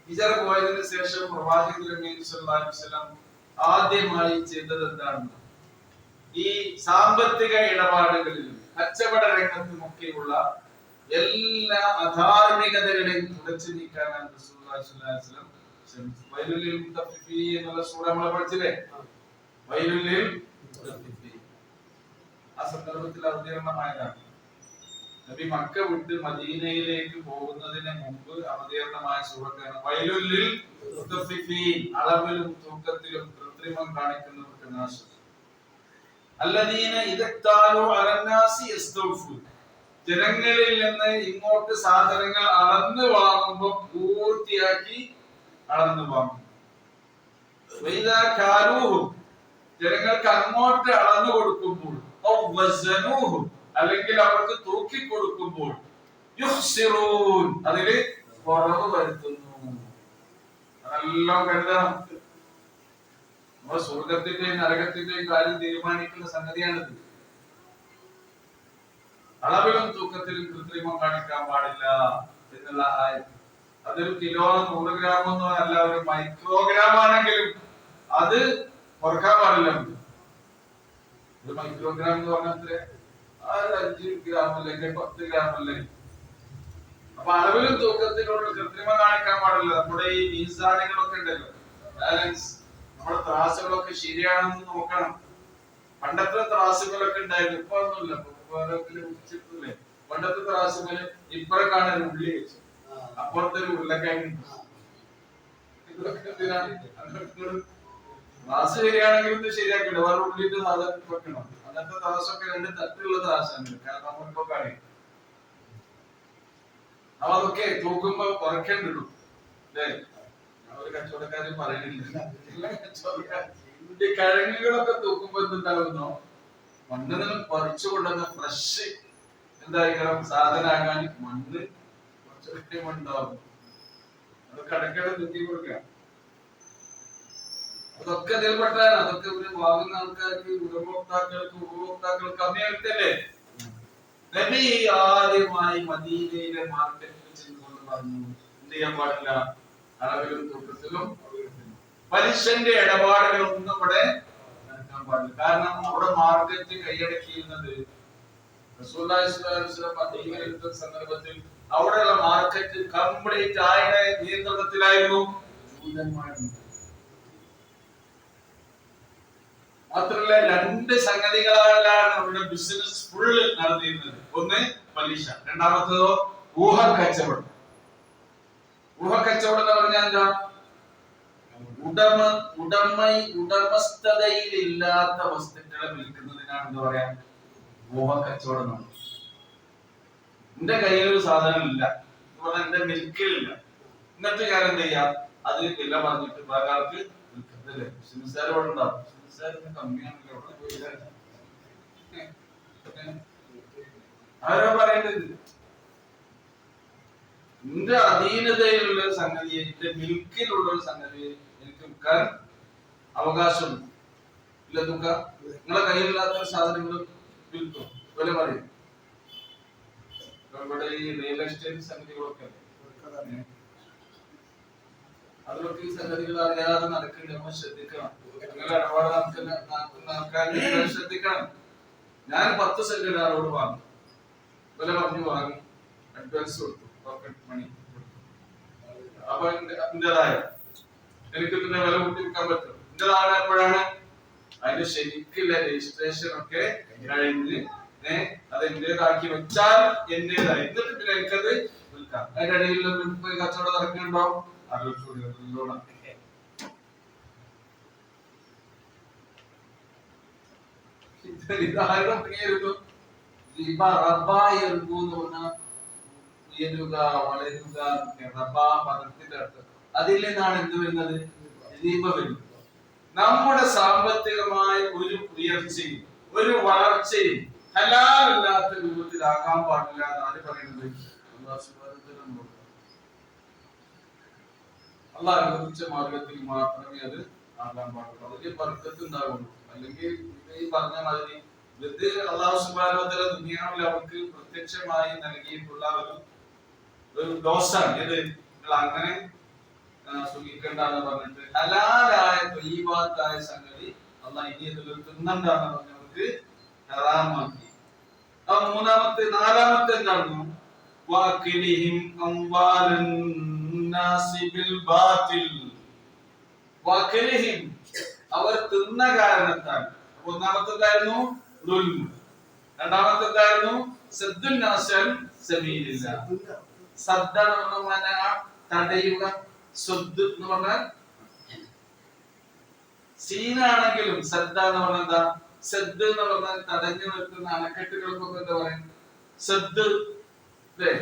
ഹിജ്റ പോയതിനു ശേഷം പ്രവാചകൻ സ്വല്ലല്ലാഹു അലൈഹി വസല്ലം ആദ്യമായി ചെയ്തത് എന്താണ്? ഈ സാമ്പത്തിക ഇടപാടുകളിലും കച്ചവട രംഗത്തുമൊക്കെയുള്ള എല്ലാ അധാർമികതകളെയും തുടച്ചു നീക്കാനാണ് റസൂലുള്ളാഹി സ്വല്ലല്ലാഹു അലൈഹി വസല്ലം ശ്രമിച്ചത്. വൈലുൽ മുത്തഫിഫീൻ എന്നുള്ള സൂറ നമ്മൾ പഠിച്ചില്ലേ? വൈലുൽ മുത്തഫിഫീൻ ആ സന്ദർഭത്തിൽ അവതീർണമായതാണ്. നബി മക്ക വിട്ട് മദീനയിലേക്ക് പോകുന്നതിന് മുമ്പ് അവതീർണമായ സൂറത്താണ് വൈലുൽ മുത്തഫിഫീൻ. അളവിലും തൂക്കത്തിലും കൃത്രിമം കാണിക്കുന്നവർക്ക് നാശം. അല്ലദീന ഇദക്താലു അലന്നാസി യസ്തൗഫൂൻ. ജനങ്ങളിൽ നിന്ന് ഇങ്ങോട്ട് സാധനങ്ങൾ അളന്ന് വാങ്ങുമ്പോൾ പൂർത്തിയാക്കി അളന്ന് വാങ്ങും. വൈദാ കാലൂഹും. ജനങ്ങൾക്ക് അങ്ങോട്ട് അളന്നു കൊടുക്കുമ്പോൾ ഔ വസനൂഹും. അല്ലെങ്കിൽ അവർക്ക് തൂക്കി കൊടുക്കുമ്പോൾ യുഖ്സിറൂൻ. അതിൽ കുറവ് വരുത്തുന്നു. അതെല്ലാം കരുതണം. നമ്മുടെ സ്വർഗത്തിന്റെയും നരകത്തിന്റെയും കാര്യം തീരുമാനിക്കുന്ന സംഗതിയാണിത്. അളവിലും തൂക്കത്തിലും കൃത്രിമം കാണിക്കാൻ പാടില്ല എന്നുള്ള ആയത്ത്. അതൊരു കിലോ 100 ഗ്രാമൊന്നും അല്ല, ഒരു മൈക്രോഗ്രാം ആണെങ്കിലും അത് കുറക്കാൻ പാടില്ല. ഒരു മൈക്രോഗ്രാം എന്ന് പറഞ്ഞാൽ 5 ഗ്രാം അല്ലെങ്കിൽ 10 ഗ്രാം അല്ലേ? അപ്പൊ അളവിലും തൂക്കത്തിലുള്ള കൃത്രിമം കാണിക്കാൻ പാടില്ല. നമ്മുടെ ഈ മീസാനുകളൊക്കെ ഉണ്ടല്ലോ, ബാലൻസ്, നമ്മുടെ ത്രാസുകളൊക്കെ ശരിയാണെന്ന് നോക്കണം. പണ്ടത്തെ ത്രാസുകളൊക്കെ ഉണ്ടായിരുന്നു, ഇപ്പൊ ഒന്നുമില്ല. പണ്ടത്തെ ത്രാസുകള് ഇപ്പഴ കാണാൻ ഉള്ളി വെച്ചു, അപ്പുറത്തെ ഒരു ഉരുളക്കിഴങ്ങ്. ത്രാസ് ശരിയാണെങ്കിൽ ഇത് ശരിയാക്കില്ല, വേറെ ഉള്ളിട്ട് സാധനം വെക്കണം. അന്നത്തെ ത്രാസൊക്കെ 2 തട്ടുള്ള ത്രാസാണ്, കാരണം നമുക്കൊക്കെ അറിയാം. അപ്പൊ അതൊക്കെ തൂക്കുമ്പോ കുറയ്ക്കേണ്ടിടും അല്ലേ? ഒരു കച്ചവടക്കാരും പറയുന്നില്ല. ഈ കിഴങ്ങുകളൊക്കെ തൂക്കുമ്പോ എന്തുണ്ടാകുന്നോ, മണ്ണിൽ നിന്ന് പറിച്ചു കൊണ്ടുവന്ന ഫ്രഷ് എന്തായിരിക്കണം സാധനമാകാൻ മണ്ണ് കുറച്ച് ഉണ്ടാവും. അതൊക്കെ ഇടയ്ക്കിടെ തൂക്കി കൊടുക്കുക. അതൊക്കെ ഇതിൽപ്പെട്ടാണ്. അതൊക്കെ ഇവര് വാങ്ങുന്ന ആൾക്കാർക്ക്, ഉപഭോക്താക്കൾക്ക് അമ്മയല്ലേ? നബി ആദ്യമായി മദീനയിലെ മാർക്കറ്റിൽ ചെന്നുകൊണ്ട് പറഞ്ഞു, എന്ത് ചെയ്യാൻ പാടില്ല? അളവിലും തൂക്കത്തിലും പലിശന്റെ ഇടപാടുകളൊന്നും ഇവിടെ നടക്കാൻ പാടില്ല. കാരണം അവിടെ മാർക്കറ്റ് കൈയടക്കിയിരുന്നത് റസൂലുള്ളാഹി സ്വല്ലല്ലാഹു അലൈഹി വസല്ലം മദീനയിലെ സന്ദർഭത്തിൽ അവിടെയുള്ള മാർക്കറ്റ് കംപ്ലീറ്റ് ആയുടെ നിയന്ത്രണത്തിലായിരുന്നു ജൂതന്മാരുണ്ട്. മാത്രമല്ല 2 സംഗതികളാലാണ് അവരുടെ ബിസിനസ് ഫുള്ള് നടന്നിരുന്നത്. ഒന്ന് പലിശ, രണ്ടാമത്തേതോ ഊഹക്കച്ചവടം. ഊഹക്കച്ചവടം എന്ന് പറഞ്ഞാൽ എന്താ? ഉടമസ്ഥതയിലില്ലാത്ത വസ്തുക്കളെ വിൽക്കുന്നതിനാണ് എന്താ പറയാ? ഊഹക്കച്ചവടം. എന്റെ കയ്യിൽ ഒരു സാധനം ഇല്ല, എന്റെ മിൽക്കിലില്ല, എന്നിട്ട് ഞാൻ എന്ത് ചെയ്യാം? അത് വില പറഞ്ഞിട്ട് വേറെ ആൾക്ക് വിൽക്കത്തില്ലേ? ബിസിനസ്സുകാർ ഇവിടെ ഉണ്ടാവും. ആരോ പറയേണ്ടത് എന്റെ അധീനതയിലുള്ള സംഗതിയെ, എന്റെ മിൽക്കിലുള്ള ഒരു സംഗതിയെ എനിക്ക് വിൽക്കാൻ അവകാശമുണ്ട്. ഇല്ല തുക നിങ്ങളെ കയ്യിലില്ലാത്ത സാധനങ്ങൾ വിൽക്കും, വില പറയും. ഇവിടെ ഈ റിയൽ എസ്റ്റേറ്റ് സംഗതികളൊക്കെ അതൊക്കെ ഈ സംഗതികൾ അറിയാതെ നടക്കേണ്ടി നമ്മൾ ശ്രദ്ധിക്കണം. നിങ്ങളുടെ ഇടപാട് നടക്കാൻ ശ്രദ്ധിക്കണം. ഞാൻ 10 സെന്റ് ഒരാളോട് വാങ്ങി, വില പറഞ്ഞു വാങ്ങി, അഡ്വാൻസ് കൊടുത്തു, പോക്കറ്റ് മണി കൊടുത്തു. അപ്പൊ എന്റേതായ എനിക്ക് പിന്നെ വില കൂട്ടി വെക്കാൻ പറ്റും. എന്റേതാണ് എപ്പോഴാണ് അതിന്റെ ശരിക്കുള്ള രജിസ്ട്രേഷൻ ഒക്കെ കഴിഞ്ഞ് അത് എന്റേതാക്കി വെച്ചാൽ എന്റേതായി. എന്നിട്ട് പിന്നെ എനിക്കത് വിൽക്കാം. അതിന്റെ ഇടയിൽ കച്ചവടം നടക്കുന്നുണ്ടാവും, ആലോചിച്ചോളാം. ഇതാരുടെ പണിയായിരുന്നു? ഉയരുക, വളരുക, പദത്തിന്റെ അർത്ഥം. അതിൽ നിന്നാണ് എന്ത് വരുന്നത്? ദീപ വരുന്നത്. നമ്മുടെ സാമ്പത്തികമായ ഒരു ഉയർച്ചയും ഒരു വളർച്ചയും ഹലാലല്ലാത്ത രൂപത്തിലാകാൻ പാടില്ല എന്നാണ് പറയുന്നത്. അള്ളാഹ് അനുവദിച്ച മാർഗത്തിൽ മാത്രമേ അത് ആകാൻ പാടുള്ളൂ. അതിൽ ബർക്കത്ത് ഉണ്ടാകുള്ളൂ. അല്ലെങ്കിൽ ഈ പറഞ്ഞ മാതിരി ഇത് അള്ളാഹു സുബ്ഹാനഹു വ തആല ദുനിയാവിൽ അവർക്ക് പ്രത്യക്ഷമായി നൽകിയിട്ടുള്ള ഒരു ദോഷാണ്. ഇത് നിങ്ങൾ അങ്ങനെ സുഖിക്കണ്ടെന്ന് പറഞ്ഞിട്ട് ഹലാലായ ത്വയ്യിബാത്തായ സംഗതി അള്ളാഹ് ഇനി ഇതിൽ തിന്നണ്ടെന്ന് പറഞ്ഞവർക്ക് ഹറാമാക്കി. മൂന്നാമത്തെ നാലാമത്തെ എന്താണ്? വാക്കിലിഹിം അംവാലൻ നാസി ബിൽ ബാതിൽ. വാക്കിലിഹിം അവർ തിന്ന കാരണത്താൽ. ഒന്നാമത്തെ എന്തായിരുന്നു? ദുൽമ്. രണ്ടാമത്തെ എന്തായിരുന്നു? സദ്ദുൻ നാസൻ സബീലില്ലാഹ്. സദ്ദാണ് പറഞ്ഞാൽ തടയുക. സദ്ദ് എന്ന് പറഞ്ഞാൽ സീനാണെങ്കിലും സദ്ദ എന്ന് പറഞ്ഞാൽ എന്താ? സദ്ദ് എന്ന് പറഞ്ഞാൽ തടഞ്ഞു നിർത്തുന്ന അണക്കെട്ടുകൾക്കൊക്കെ എന്താ പറയാ? സദ്ദ് അല്ലേ?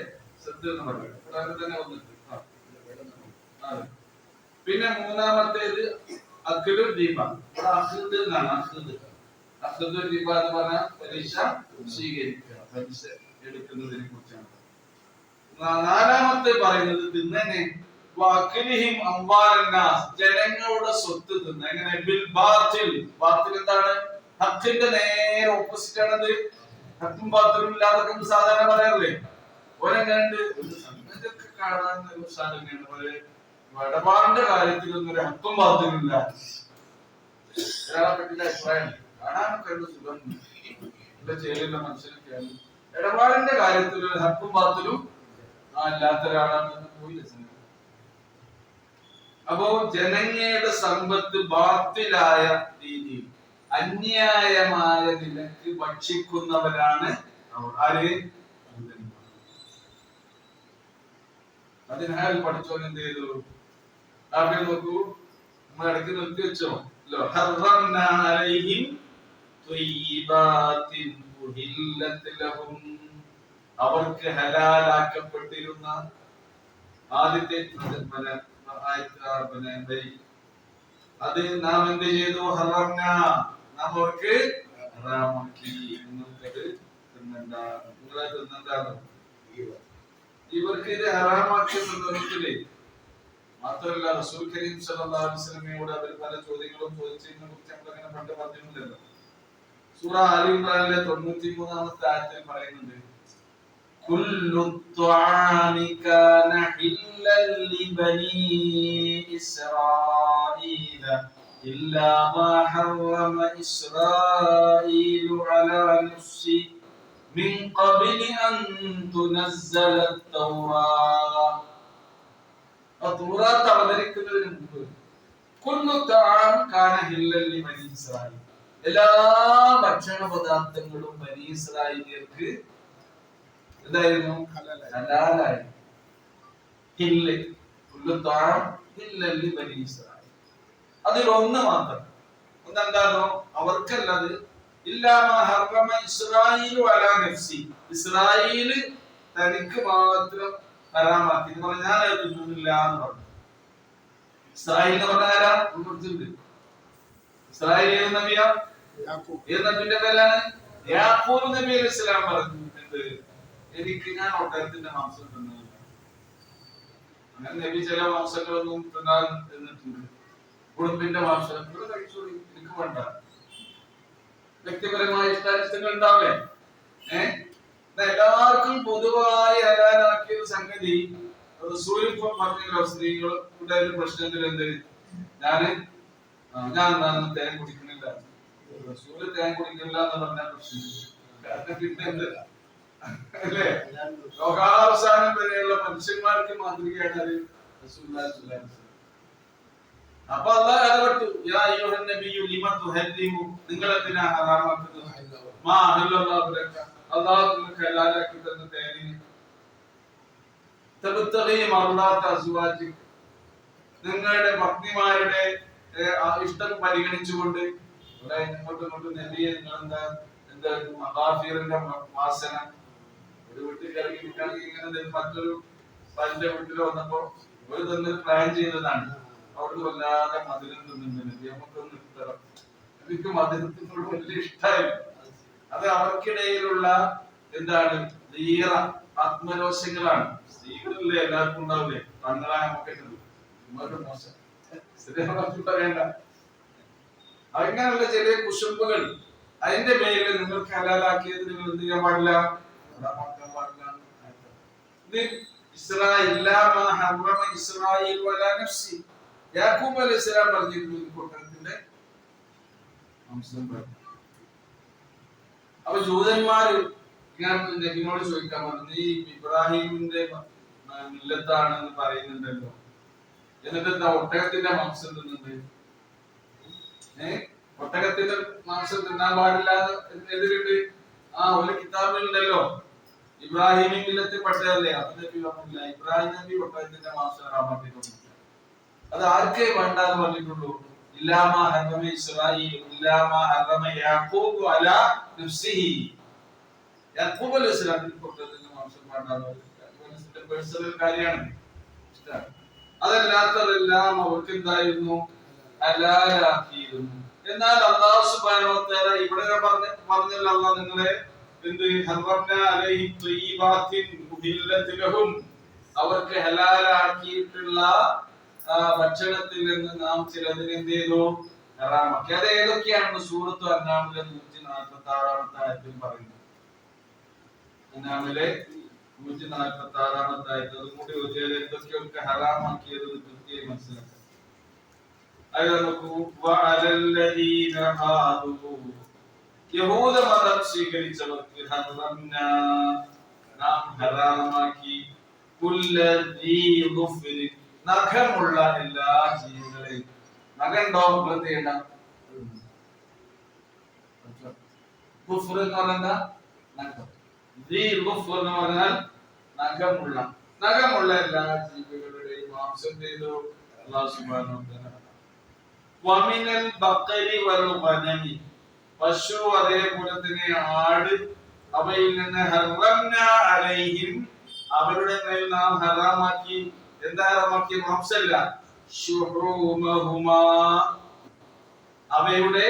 സദ്ദ് എന്ന് പറഞ്ഞാൽ തന്നെ വന്നിട്ട്. പിന്നെ മൂന്നാമത്തേത് അഖ്ദു ദീപ. അഖ്ദ് എന്നാണ്. അഖ്ദു ദീപ എന്ന് പറഞ്ഞാൽ പലിശ സ്വീകരിക്കുക, പലിശ എടുക്കുന്നതിനെ കുറിച്ചാണ്. നാലാമത്തെ പറയുന്നത് തിന്നനെ വാക്കിലിഹിം അംവാലൻ നാസ്, ജനങ്ങളുടെ സ്വത്ത് തിന്ന. എങ്ങനെ? ബിൽ ബാതിൽ. ബാതിൽ എന്താണ്? ഹഖിന്റെ നേരെ ഓപ്പോസിറ്റ് ആണത്. ഹഖും ബാതിലും ഇല്ലാതൊക്കെ സാധാരണ പറയാറില്ലേ? ഓരെങ്ങനെയുണ്ട്? ഇതൊക്കെ കാണാൻ ഒരു സാധനമാണ്. ഇടപാടിന്റെ കാര്യത്തിലൊന്നും ഒരു ഹക്കും ബാത്തിലും ഇല്ല. ഒരാളെ പറ്റിയ അഭിപ്രായം കാണാനൊക്കെ ഒരു സുഖം ചെയ്യുന്ന മനുഷ്യനൊക്കെയാണ്. ഇടപാടിന്റെ കാര്യത്തിൽ ഒരു ഹക്കും ബാത്തിലും അല്ലാത്ത ഒരാളാണ് പോയില്ല. അപ്പോ ജനങ്ങളുടെ സമ്പത്ത് ബാത്തിലായ രീതിയിൽ അന്യായമായ നിലക്ക് ഭക്ഷിക്കുന്നവരാണ് ആര്? അതിനാൽ പഠിച്ചോൻ എന്ത് ചെയ്തു? അവിടെ നോക്കൂ, നമ്മൾ ഇടയ്ക്ക് നിർത്തി വെച്ചോ. അവർക്ക് ഹലാലാക്കപ്പെട്ടിരുന്ന ആദ്യത്തെ അത് നാം എന്ത് ചെയ്തു? ഹറംന, നാം അവർക്ക് ഹറാമാക്കി. നിങ്ങൾക്കത് തിന്നണ്ട. നിങ്ങളെ തിന്നണ്ടാണോ? ഇവർക്ക് ഇത് ഹറാമാക്കിയ സന്ദർഭത്തില് മാത്രമല്ല റസൂൽ കരീം സല്ലല്ലാഹു അലൈഹി വസല്ലമയോട് അവർ പല ചോദ്യങ്ങളും ചോദിച്ചതിനെ കുറിച്ച് നമ്മൾ അങ്ങനെ പണ്ട് പറഞ്ഞിട്ടുണ്ടല്ലോ. സൂറ ആലി ഇംറാനിലെ 93-ാമത്തെ ആയത്തിൽ പറയുന്നുണ്ട്, കുല്ലു ത്വആമി കാന ഹില്ലൽ ലിബനി ഇസ്രായീല ഇല്ലാ മാ ഹറമ ഇസ്രായീലു അലാ നഫ്സി من قبل أن تنزل التوراة. التوراة അവതരിക്കുന്നതിന് മുമ്പ് കുല്ലു തആം കാന ഹില്ലൽ ലിബനി ഇസ്രായീൽ, എല്ലാ ഭക്ഷണ പദാർത്ഥങ്ങളും ബനി ഇസ്രായേലിയർക്ക് എന്തായിരുന്നു? ഹലാലായിരുന്നു. ഹില്ല്, കുല്ലു തആം ഹില്ലൽ ലിബനി ഇസ്രായീൽ. അതിൽ ഒന്ന് മാത്രം. ഒന്നെന്താണോ? അവർക്കല്ലത്. ഇസ്രായേൽ തനിക്ക് മാത്രം ഹറാമാക്കി എന്ന് പറഞ്ഞാൽ ഞാൻ അത് തിന്നുന്നില്ല എന്ന് പറഞ്ഞു. ഇസ്രായേൽ എന്ന് പറഞ്ഞ ആരാ? ഇസ്രായേൽ ഏത് നബിയാ? ഏത് നബിന്റെ പേരാണ്? യാക്കൂബ് നബി അലൈഹി സ്വലാം പറഞ്ഞിട്ടുണ്ട്, എനിക്ക് ഞാൻ ഒട്ടകത്തിന്റെ മാംസം തിന്നുന്നില്ല. അങ്ങനെ നബി ചില മാംസങ്ങളൊന്നും തിന്നാൻ തിന്നിട്ടുണ്ട്. കുടുംബിന്റെ മാംസം കഴിച്ചോളി, എനിക്ക് വേണ്ട. വ്യക്തിപരമായ ഇഷ്ടാനിഷ്ടങ്ങൾ ഉണ്ടാവില്ലേ? എല്ലാവർക്കും പൊതുവായി ഹലാലാക്കിയ ഒരു സംഗതി റസൂൽ പറഞ്ഞല്ലോ സ്ത്രീകളുടെ ഒരു പ്രശ്നത്തിൽ എന്ത് ഞാൻ തേൻ കുടിക്കുന്നില്ല. റസൂല് തേൻ കുടിക്കില്ല എന്ന് പറഞ്ഞ പ്രശ്നം പിന്നെ എന്ത് അല്ലേ? ലോകാവസാനം വരെയുള്ള മനുഷ്യന്മാർക്ക് മാതൃകയാണ് റസൂലുള്ളാഹി സ്വല്ലല്ലാഹു അലൈഹി വസല്ലം. അപ്പൊ അല്ലാഹു ഇടപെട്ടു. യാ അയ്യുഹൻ നബിയ്യു ലിമ തുഹല്ലിമു, നിങ്ങൾ എന്തിനാ ഹറാമാക്കുന്നത്? മാ അഹല്ലല്ലാഹു ലക, അല്ലാഹു നിങ്ങൾക്ക് ഹലാലാക്കി തന്ന തേനിനെ. തബ്തഗി മർളാത അസ്വാജിക, നിങ്ങളുടെ പത്നിമാരുടെ ഇഷ്ടം പരിഗണിച്ചുകൊണ്ട് ഇങ്ങോട്ട് നബിയെ നിങ്ങൾ എന്താ മഹാഫീറിന്റെ വാസന ഒരു വീട്ടിൽ കയറിയിരിക്കുകയാണെങ്കിൽ ഇങ്ങനെ മറ്റൊരു പന്റെ വീട്ടിൽ വന്നപ്പോ ഒരു തന്നെ പ്ലാൻ ചെയ്തതാണ്. അവിടുന്ന് വല്ലാതെ മധുരം തിന്നുന്നുണ്ട്, നമുക്കൊന്ന് നിർത്തണം. എനിക്ക് മധുരത്തിനോട് വലിയ ഇഷ്ടമായി. അത് അവർക്കിടയിലുള്ള എന്താണ് ധീര ആത്മരോഷങ്ങളാണ്. സ്ത്രീകളിലെ എല്ലാവർക്കും ഉണ്ടാവില്ലേ, കണ്ണുകളായ നമുക്കുണ്ട് മോശം പറയണ്ട. അങ്ങനെയുള്ള ചെറിയ കുശുമ്പുകൾ, അതിന്റെ പേരിൽ നിങ്ങൾക്ക് ഹലാലാക്കിയത് നിങ്ങൾ എന്ത് ചെയ്യാൻ പാടില്ല? യാക്കൂബ് അലൈഹിസ്സലാം പറഞ്ഞിരുന്നു കൂട്ടത്തിന്റെ അപ്പൊ ജൂതന്മാര് ഇങ്ങനെ നബിയോട് ചോദിക്കാൻ പറഞ്ഞു, നീ ഇബ്രാഹിമിന്റെ മില്ലത്താണെന്ന് പറയുന്നുണ്ടല്ലോ, എന്നിട്ട് എന്താ ഒട്ടകത്തിന്റെ മാംസം തിന്നുന്നത്? ഒട്ടകത്തിന്റെ മാംസം തിന്നാൻ പാടില്ല എതിരുണ്ട്. ഒരു കിതാബിലുണ്ടല്ലോ, ഇബ്രാഹിമി മില്ലത്തിൽ പെട്ടതല്ലേ. അത് നബി പറഞ്ഞില്ല, ഇബ്രാഹിം നബി ഒട്ടകത്തിന്റെ മാംസം ഹറാമാക്കിയിട്ടുണ്ട്. അത് ആർക്കേ വേണ്ടെന്ന് പറഞ്ഞിട്ടുള്ളൂ? ഇല്ലാമാ ഹറമ ഇസ്രായീൽ ഇല്ലാമാ ഹറമ യാഖൂബ് അലാ നഫ്സിഹി. യാഖൂബ് അലൈഹിസ്സലാമിന് ഒട്ടകത്തിന്റെ മാംസം വേണ്ടാന്ന് പേഴ്സണൽ കാര്യമാണ്, ഇഷ്ടമാണ്. അതല്ലാത്തതെല്ലാം അവർക്ക് എന്തായിരുന്നു? ഹലാലാക്കിയിരുന്നു. എന്നാൽ അല്ലാഹു സുബ്ഹാനഹു വ തആല ഇവിടെ പറഞ്ഞല്ലോ, അല്ലാഹു നിങ്ങളെ എന്ത് ഹറംനാ അലൈഹിം ത്വയ്യിബാത്തിൻ ഉഹില്ലത് ലഹും, അവർക്ക് ഹലാലാക്കിയിട്ടുള്ള ഭക്ഷണത്തിൽ നിന്ന് നാം ചിലതിനെ എന്ത് ചെയ്തു? ഹറാമാക്കി. അത് ഏതൊക്കെയാണെന്ന് സൂറത്ത് അൻആമിലെ 146-ാമത്തെ ആയത്തിൽ പറയുന്നു. അൻആമിലെ 146-ാമത്തെ ആയത്ത് അതും കൂടി ഓതിയാൽ എന്തൊക്കെയൊക്കെ ഹറാമാക്കിയത് കൃത്യമായി മനസ്സിലാക്കാം. യഹൂദ മതം സ്വീകരിച്ചവർക്ക് നാം ഹറാമാക്കി നഖമുള്ള എല്ലാ ജീവികളെയും. നഖമുണ്ടോ? എന്ത് ചെയ്യണ്ട? കുഫ്ർ എന്ന് പറഞ്ഞാൽ നഖം. എന്ന് പറഞ്ഞാൽ നഖമുള്ള എല്ലാ ജീവികളുടെയും മാംസം ചെയ്തു അല്ലാഹു സുബ്ഹാനഹു വ തആല. വമിനൽ ബഖരി വൽ ഗനമി, പശു അതേപോലെ തന്നെ ആട്, അവയിൽ നിന്ന് ഹറംനാ അലൈഹിം, അവരുടെ മേൽ നാം ഹറാമാക്കി. എന്താ ഹറാമാക്കി? മാംസമല്ല, ശുഹൂമഹുമാ, അവയുടെ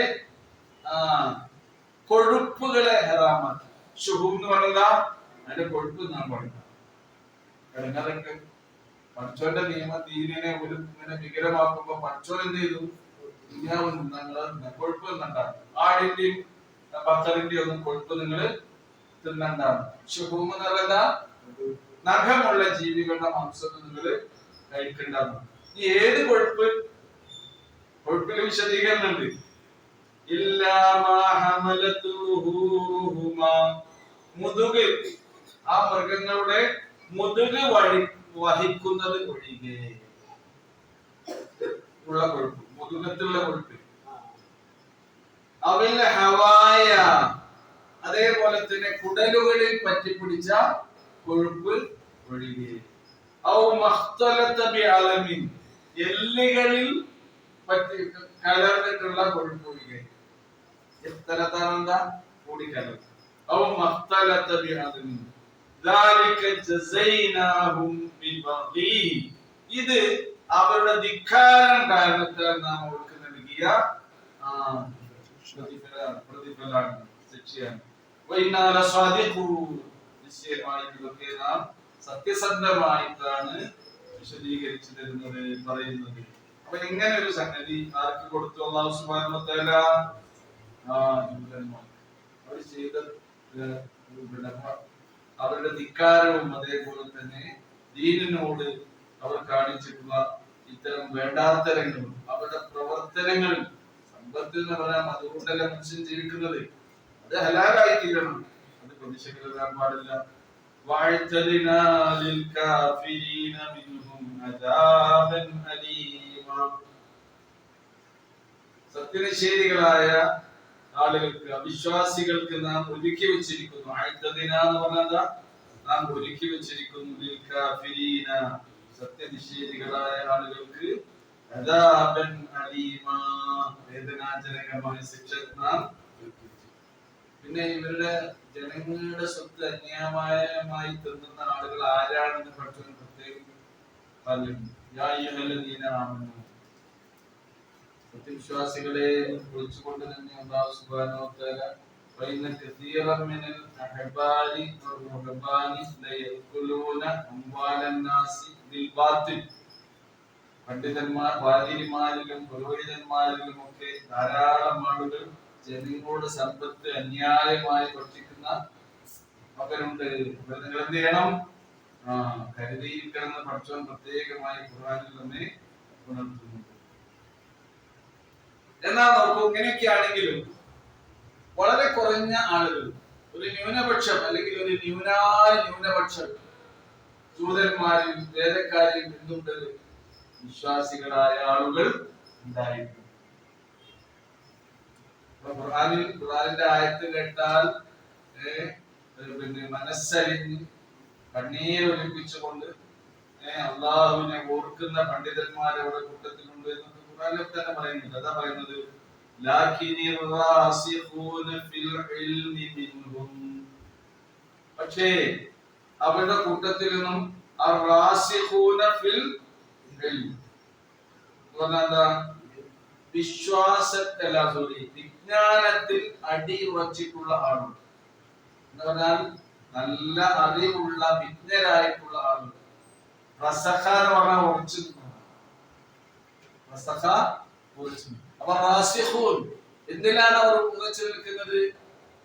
കൊഴുപ്പുകളെ ഹറാമാക്കി. ശുഹൂം എന്ന് പറഞ്ഞാ അതിന്റെ കൊഴുപ്പ് നാം പറഞ്ഞു. കിടങ്ങാതൊക്കെ പടച്ചോന്റെ നിയമ ദീനിനെ ഒരു ഇങ്ങനെ വികലമാക്കുമ്പോ പടച്ചോൻ എന്ത് ചെയ്തു? കൊഴുപ്പ് തിന്നണ്ടാണ്. ആടിന്റെയും ബക്കറിന്റെയും ഒന്നും കൊഴുപ്പ് നിങ്ങൾ തിന്നണ്ടാണ്. ശുഹൂം എന്ന് പറയുന്ന നഖമുള്ള ജീവികളുടെ മാംസം നിങ്ങൾ കഴിക്കണ്ടാണ്. ഈ ഏത് കൊഴുപ്പ്? കൊഴുപ്പിൽ വിശദീകരണം ഉണ്ട്. മുതുക്, ആ മൃഗങ്ങളുടെ മുതുക് വഹിക്കുന്നത് ഒഴികെ ഉള്ള കൊഴുപ്പ്, മുതുകത്തുള്ള കൊഴുപ്പ്. അവൽ ഹവായ, അതേപോലെ തന്നെ കുടലുകളിൽ പറ്റിപ്പിടിച്ച കൊഴുപ്പ് ഒഴികെ. ഔ മഖ്തലത ബിഅലമിൻ, എല്ലുകളിൽ പറ്റി കലർന്നിട്ടുള്ള കൊഴുപ്പ് ഒഴികെ. എത്രതാണെന്താ? കൂടിക്കലർന്നു. ഔ മഖ്തലത ബിഅലമിൻ ദാലിക ജസൈനാഹും ബിബഗീഹിം, ഇത് അവരുടെ ധിക്കാരം കാരണത്താൽ നാം അവർക്ക് നൽകിയ പ്രതിഫലമാണ്, ശിക്ഷയാണ്. വഇന്നാല സ്വാദിഖൂൻ, നിശ്ചയമായും ഇതൊക്കെ നാം സത്യസന്ധമായിട്ടാണ് വിശദീകരിച്ചു തരുന്നത്, പറയുന്നത്. അപ്പൊ ഇങ്ങനെ ഒരു സംഗതി ആർക്ക് കൊടുത്തു? അല്ലാഹു സുബ്ഹാനഹു വ തആല അവർ ചെയ്ത അവരുടെ ധിക്കാരവും അതേപോലെ തന്നെ ദീനിനോട് അവർ കാണിച്ചിട്ടുള്ള ഇത്തരം വേണ്ടാത്തരങ്ങളും അവരുടെ പ്രവർത്തനങ്ങളും സമ്പത്ത് എന്ന് പറയാൻ അതുകൊണ്ടല്ല മനുഷ്യൻ ജീവിക്കുന്നത്. അത് ഹലാലായി തീരണം, അത് പ്രതിഷേധം വരാൻ പാടില്ല. وَاعْتَدْنَا لِلْكَافِرِينَ مِنْهُمْ عَذَابًا أَلِيمًا. സത്യനിഷേധികളായ ആളുകൾക്ക്, അവിശ്വാസികൾക്ക് നാം ഒരുക്കി വെച്ചിരിക്കുന്നു. ആഴ്ത്തദിന എന്ന് പറഞ്ഞാൽ നാം ഒരുക്കി വെച്ചിരിക്കുന്നു ലിൽകാഫിരീന, സത്യനിഷേധികളായ ആളുകൾക്ക് അദാബൻ അലീമ, വേദനാജനകമായ ശിക്ഷ നാം. പിന്നെ ഇവരുടെ ജനങ്ങളുടെ സ്വത്ത് അന്യായമായി തിന്നുന്ന ആളുകൾ ആരാണെന്ന് പഠിച്ചു പ്രത്യേകം പറയുന്നു. യാ അയ്യുഹല്ലദീന ആമനൂ, സത്യവിശ്വാസികളെ വിളിച്ചുകൊണ്ട് തന്നെ അല്ലാഹു സുബ്ഹാനഹു വ തആല ഫൈന കസീറൻ മിനൽ അഹ്ബാരി വറുഹബാനി ലയഖുലൂന അംവാലൻ നാസി ബിൽ ബാത്തിൽ, പണ്ഡിതന്മാർ പാതിരിമാരിലും പുരോഹിതന്മാരിലും ഒക്കെ ധാരാളം ആളുകൾ ജനങ്ങളുടെ സമ്പത്ത് അന്യായമായി ഭക്ഷിക്കുന്ന അവരുണ്ട്. നിങ്ങൾ എന്ത് ചെയ്യണം? കരുതിയിരിക്കണമെന്ന് പഠിച്ചവൻ പ്രത്യേകമായി ഖുർആനിൽ തന്നെ ഉണർത്തുന്നു. എന്നാൽ നോക്കൂ, ഇങ്ങനെയൊക്കെയാണെങ്കിലും വളരെ കുറഞ്ഞ ആളുകൾ, ഒരു ന്യൂനപക്ഷം അല്ലെങ്കിൽ ഒരു ന്യൂനപക്ഷം ജൂതന്മാരിൽ വേദക്കാരിൽ എന്തുണ്ട്? വിശ്വാസികളായ ആളുകൾ ഉണ്ടായിരുന്നു. ഖുർആനിന്റെ ആയത്ത് കേട്ടാൽ പിന്നെ മനസ്സലിഞ്ഞ് കണ്ണീരൊലിപ്പിച്ചുകൊണ്ട് അള്ളാഹുവിനെ ഓർക്കുന്ന പണ്ഡിതന്മാരുടെ കൂട്ടത്തിലുണ്ട് എന്നൊക്കെ ഖുർആനിൽ തന്നെ പറയുന്നുണ്ട്. അതാ പറയുന്നത്, പക്ഷേ അവരുടെ കൂട്ടത്തിൽ നിന്നും വിജ്ഞാനത്തിൽ അടിയുറച്ചിട്ടുള്ള ആളുകൾ എന്ന് പറഞ്ഞാൽ നല്ല അറിവുള്ള വിജ്ഞരായിട്ടുള്ള ആളുകൾ. റസഖ എന്ന് പറഞ്ഞാൽ ഉറച്ചു നിൽക്കുന്നത്. അപ്പൊ റാസിഖൂൻ എന്തിനാണ് അവർ ഉറച്ചു നിൽക്കുന്നത്?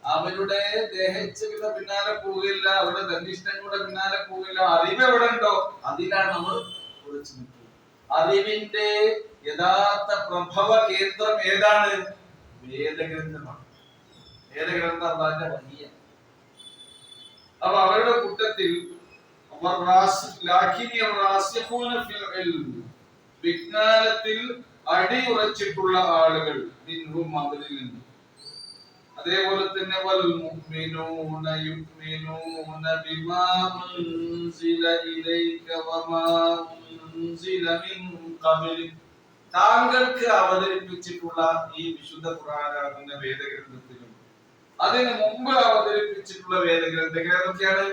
അവരുടെ ദേഹച്ചയുടെ പിന്നാലെ പോകില്ല, അവരുടെ ധനിഷ്ഠങ്ങളുടെ പിന്നാലെ പോകില്ല. അറിവ് എവിടെ ഉണ്ടോ അതിലാണ് അവർ ഉറച്ചു നിൽക്കുന്നത്. അറിവിന്റെ യഥാർത്ഥ പ്രഭവ കേന്ദ്രം ഏതാണ്? വേദഗ്രന്ഥമാണ്. വേദഗ്രന്ഥം അല്ലാതെ വലിയ. അപ്പൊ അവരുടെ കൂട്ടത്തിൽ വിജ്ഞാനത്തിൽ അടിയുറച്ചിട്ടുള്ള ആളുകൾ അവരിൽ നിന്ന്. അതേപോലെ തന്നെ താങ്കൾക്ക് അവതരിപ്പിച്ചിട്ടുള്ള ഈ വിശുദ്ധ ഖുർആനാകുന്ന വേദഗ്രന്ഥത്തിലും അതിന് മുമ്പ് അവതരിപ്പിച്ചിട്ടുള്ള വേദഗ്രന്ഥങ്ങൾ ഏതൊക്കെയാണ്?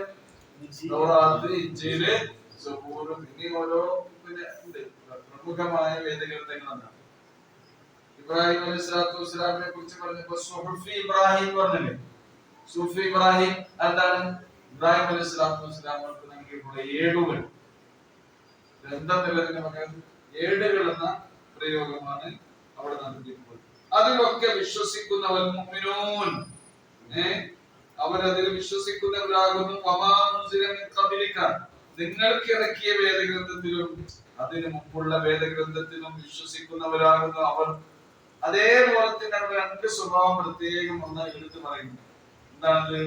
തൗറാത്ത്, ഇഞ്ചീല്, സബൂർ, ഇങ്ങനെ ഓരോ ഉണ്ട് പ്രമുഖമായ വേദഗ്രന്ഥങ്ങളാണ്. ഇബ്രാഹിം അലൈഹിസ്സലാത്തു വസ്സലാമിനെ കുറിച്ച് പറഞ്ഞപ്പോൾ സുഹുഫി ഇബ്രാഹിം പറഞ്ഞില്ലേ? സുഹുഫി ഇബ്രാഹിം എന്താണ്? ഇബ്രാഹിം അലൈഹിസ്സലാത്തു വസ്സലാമക്ക് നൽകിയിട്ടുള്ള ഏടുകൾ, ഗ്രന്ഥം എന്നതിന് പകരം ഏടുകൾ എന്ന പ്രയോഗമാണ് അവിടെ നടത്തിയിട്ടുള്ളത്. അതിലൊക്കെ വിശ്വസിക്കുന്നവർ മുഅ്മിനൂൻ, അവരതിൽ വിശ്വസിക്കുന്നവരാകുന്നു. നിങ്ങൾക്ക് ഇറക്കിയ വേദഗ്രന്ഥത്തിലും അതിനു മുമ്പുള്ള വേദഗ്രന്ഥത്തിലും വിശ്വസിക്കുന്നവരാകുന്നു അവർ. അതേപോലെ തന്നെ അവിടെ രണ്ട് സ്വഭാവം പ്രത്യേകം ഒന്ന് എടുത്തു പറയുന്നു. എന്താണ്?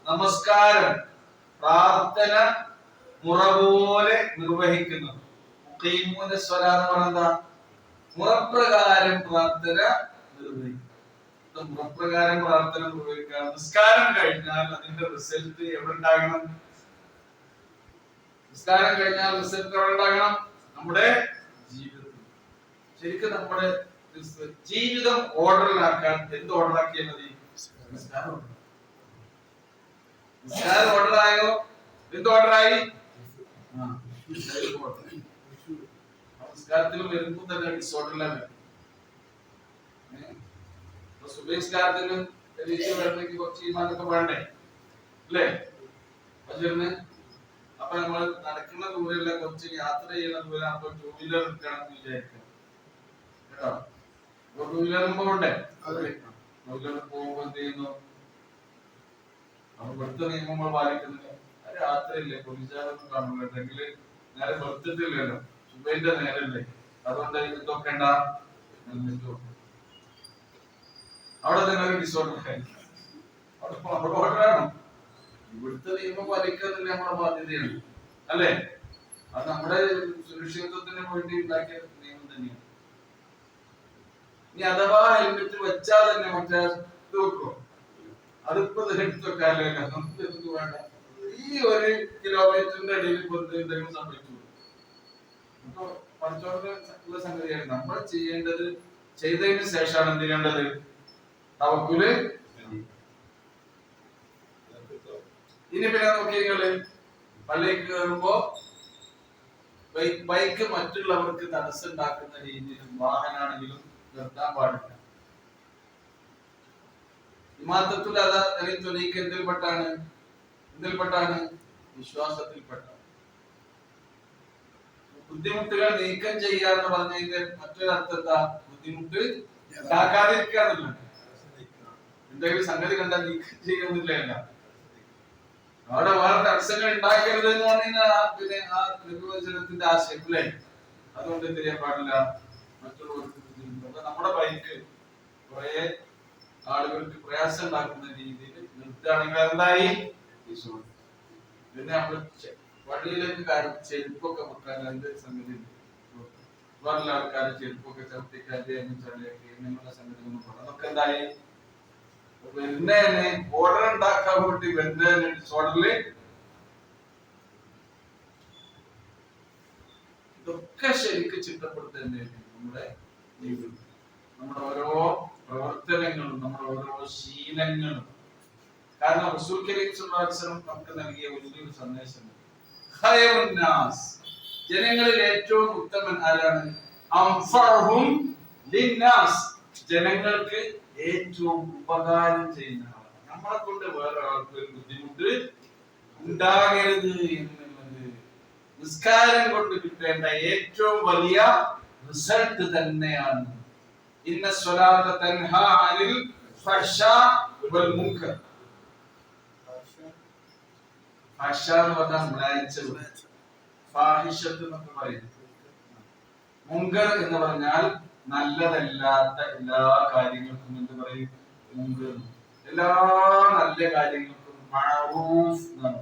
നമസ്കാരം, പ്രാർത്ഥന മുറ പോലെ നിർവഹിക്കുന്നത്. മുറപ്രകാരം പ്രാർത്ഥന നിർവഹിക്കുക. മുറപ്രകാരം പ്രാർത്ഥന നിർവഹിക്കുക. നിസ്കാരം കഴിഞ്ഞാൽ അതിന്റെ റിസൾട്ട് എവിടെ ഉണ്ടാകണം? നിസ്കാരം കഴിഞ്ഞാൽ റിസൾട്ട് എവിടെ ഉണ്ടാകണം? നമ്മുടെ ജീവിതത്തിൽ. ശരിക്കും നമ്മുടെ ജീവിതം ഓർഡറിലാക്കാൻ എന്ത് ഓർഡറാക്കിയാൽ മതി? നിസ്കാരം ഓർഡറായോ? എന്ത് ഓർഡറായി? നമസ്കാരത്തിലും വരുമ്പോൾ തന്നെ ഡിസോർഡറിലാണ്. സുബഹിസ്കാരത്തിലും വരണമെങ്കിൽ കുറച്ച് ഈമാനൊക്കെ വേണ്ടേ അല്ലേ? ഫജ്റിന് അപ്പൊ നമ്മൾ നടക്കുന്ന ദൂരമല്ല, കുറച്ച് യാത്ര ചെയ്യുന്ന ദൂരം. അപ്പൊ ടൂ വീലർ എടുക്കണം എന്ന് വിചാരിക്കണം കേട്ടോ. അപ്പൊ ടൂ വീലർ പോകണ്ടേ? ടൂ വീലർ പോകുമ്പോ എന്ത് ചെയ്യുന്നു? അപ്പൊ ഇവിടുത്തെ നിയമങ്ങൾ പാലിക്കുന്നില്ല. രാത്രിയല്ലേ, പോലീസുകാരൊന്നും കാണുന്നുണ്ടെങ്കിൽ നേരെ വെറുത്തിട്ടില്ലല്ലോ, സുബൈന്റെ നേരല്ലേ, അതുകൊണ്ട് ഇതൊക്കെ ഉണ്ടാ അവിടെ തന്നെ ഒരു ഡിസോർഡർ ഓർഡറാണ്. ഇവിടുത്തെ നിയമം പാലിക്കാന്നില്ല നമ്മുടെ ബാധ്യതയാണ്, അല്ലേ? അത് നമ്മുടെ സുരക്ഷിതത്വത്തിന് വേണ്ടി ഉണ്ടാക്കിയ നിയമം തന്നെയാണ്. ഇനി അഥവാ ഹെൽമെറ്റ് വെച്ചാൽ തന്നെ മറ്റേ ഇത് വെക്കോ, അതിപ്പോ എടുത്ത് വെക്കാല്ലോ, നമുക്ക് എന്ത് വേണ്ട. ഈ 1 കിലോമീറ്ററിന്റെ ഇടയിൽ എന്തെങ്കിലും സംഭവിച്ചു അപ്പൊ പഠിച്ചോണ്ടുള്ള സംഗതിയാണ്. നമ്മൾ ചെയ്യേണ്ടത് ചെയ്തതിന് ശേഷമാണ് എന്ത് ചെയ്യേണ്ടത്, തവക്കുല്. ഇനി പിന്നെ നോക്കിയങ്ങള് പള്ളിക്ക് കയറുമ്പോ ബൈക്ക് മറ്റുള്ളവർക്ക് തടസ്സം ഉണ്ടാക്കുന്ന രീതിയിലും വാഹനാണെങ്കിലും നിർത്താൻ പാടില്ല. ഇമാത്തത്തുൽ അദാ തൊലീക്ക് എന്തിൽപ്പെട്ടാണ് വിശ്വാസത്തിൽപ്പെട്ട. ബുദ്ധിമുട്ടുകൾ നീക്കം ചെയ്യാന്ന് പറഞ്ഞതിന്റെ മറ്റൊരർത്ഥം എന്താ? ബുദ്ധിമുട്ട് ഉണ്ടാക്കാതിരിക്കുക എന്നല്ല. എന്തെങ്കിലും സംഗതി കണ്ടാൽ നീക്കം ചെയ്യുന്നില്ല, അവിടെ വേറെ തടസ്സങ്ങൾ ഉണ്ടാക്കരുത് എന്ന് പറയുന്ന പിന്നെ ആ നിർവചനത്തിന്റെ ആശയം അല്ലേ? അതുകൊണ്ട് എന്ത് ചെയ്യാൻ പാടില്ല, മറ്റുള്ളവർക്ക് ബുദ്ധിമുട്ട്. നമ്മുടെ ബൈക്ക് കുറെ ആളുകൾക്ക് പ്രയാസം ഉണ്ടാക്കുന്ന രീതിയിൽ നിർത്തുകയാണെങ്കിൽ എന്തായി? പിന്നെ നമ്മള് വഴിയിലേക്ക് ചെരുപ്പൊക്കെ വെക്കാൻ അതിന്റെ സംഗതി, വേറെ ആൾക്കാർ ചെരുപ്പൊക്കെ ചവിട്ടിക്കാതെ ഇങ്ങനെയുള്ള സംഗതി ഒന്നും പോകണം. അതൊക്കെ എന്തായി? വെറുതെ ഓർഡർ ഉണ്ടാക്കാൻ വേണ്ടി വെറുതെ ഡിസോർഡറില് ഇതൊക്കെ ശരിക്കും ചിട്ടപ്പെടുത്തേണ്ടത് നമ്മുടെ ജീവിതം, നമ്മുടെ ഓരോ പ്രവർത്തനങ്ങളും, നമ്മുടെ ഓരോ ശീലങ്ങളും. കാരണം റസൂൽ കരീം സ്വല്ലല്ലാഹു അലൈഹി വസല്ലം നമുക്ക് നൽകിയ വലിയൊരു സന്ദേശം, ജനങ്ങളിൽ ഏറ്റവും ഉത്തമൻ ആരാണ്? അൻഫഉഹും ലിന്നാസ്, ജനങ്ങൾക്ക് ഏറ്റവും ഉപകാരം ചെയ്യുന്ന ആളാണ്. നമ്മളെ കൊണ്ട് വേറെ ആൾക്ക് ഒരു ബുദ്ധിമുട്ട് ഉണ്ടാകരുത് എന്നുള്ളത് നിസ്കാരം കൊണ്ട് കിട്ടേണ്ട ഏറ്റവും വലിയ റിസൾട്ട് തന്നെയാണ്. ഇന്ന സ്വലാത്ത തൻഹാ അനിൽ ഫഹ്ശാ വൽ മുൻകർ. ഫഹ്ശ എന്ന് പറഞ്ഞാൽ മ്ലേച്ഛത, ഫാഹിഷത്ത് എന്നൊക്കെ പറയും. മുൻകർ എന്ന് പറഞ്ഞാൽ നല്ലതല്ലാത്ത എല്ലാ കാര്യങ്ങൾക്കും എന്ത് പറയും? മുൻകർ. എല്ലാ നല്ല കാര്യങ്ങൾക്കും മഅറൂഫ് എന്നാണ്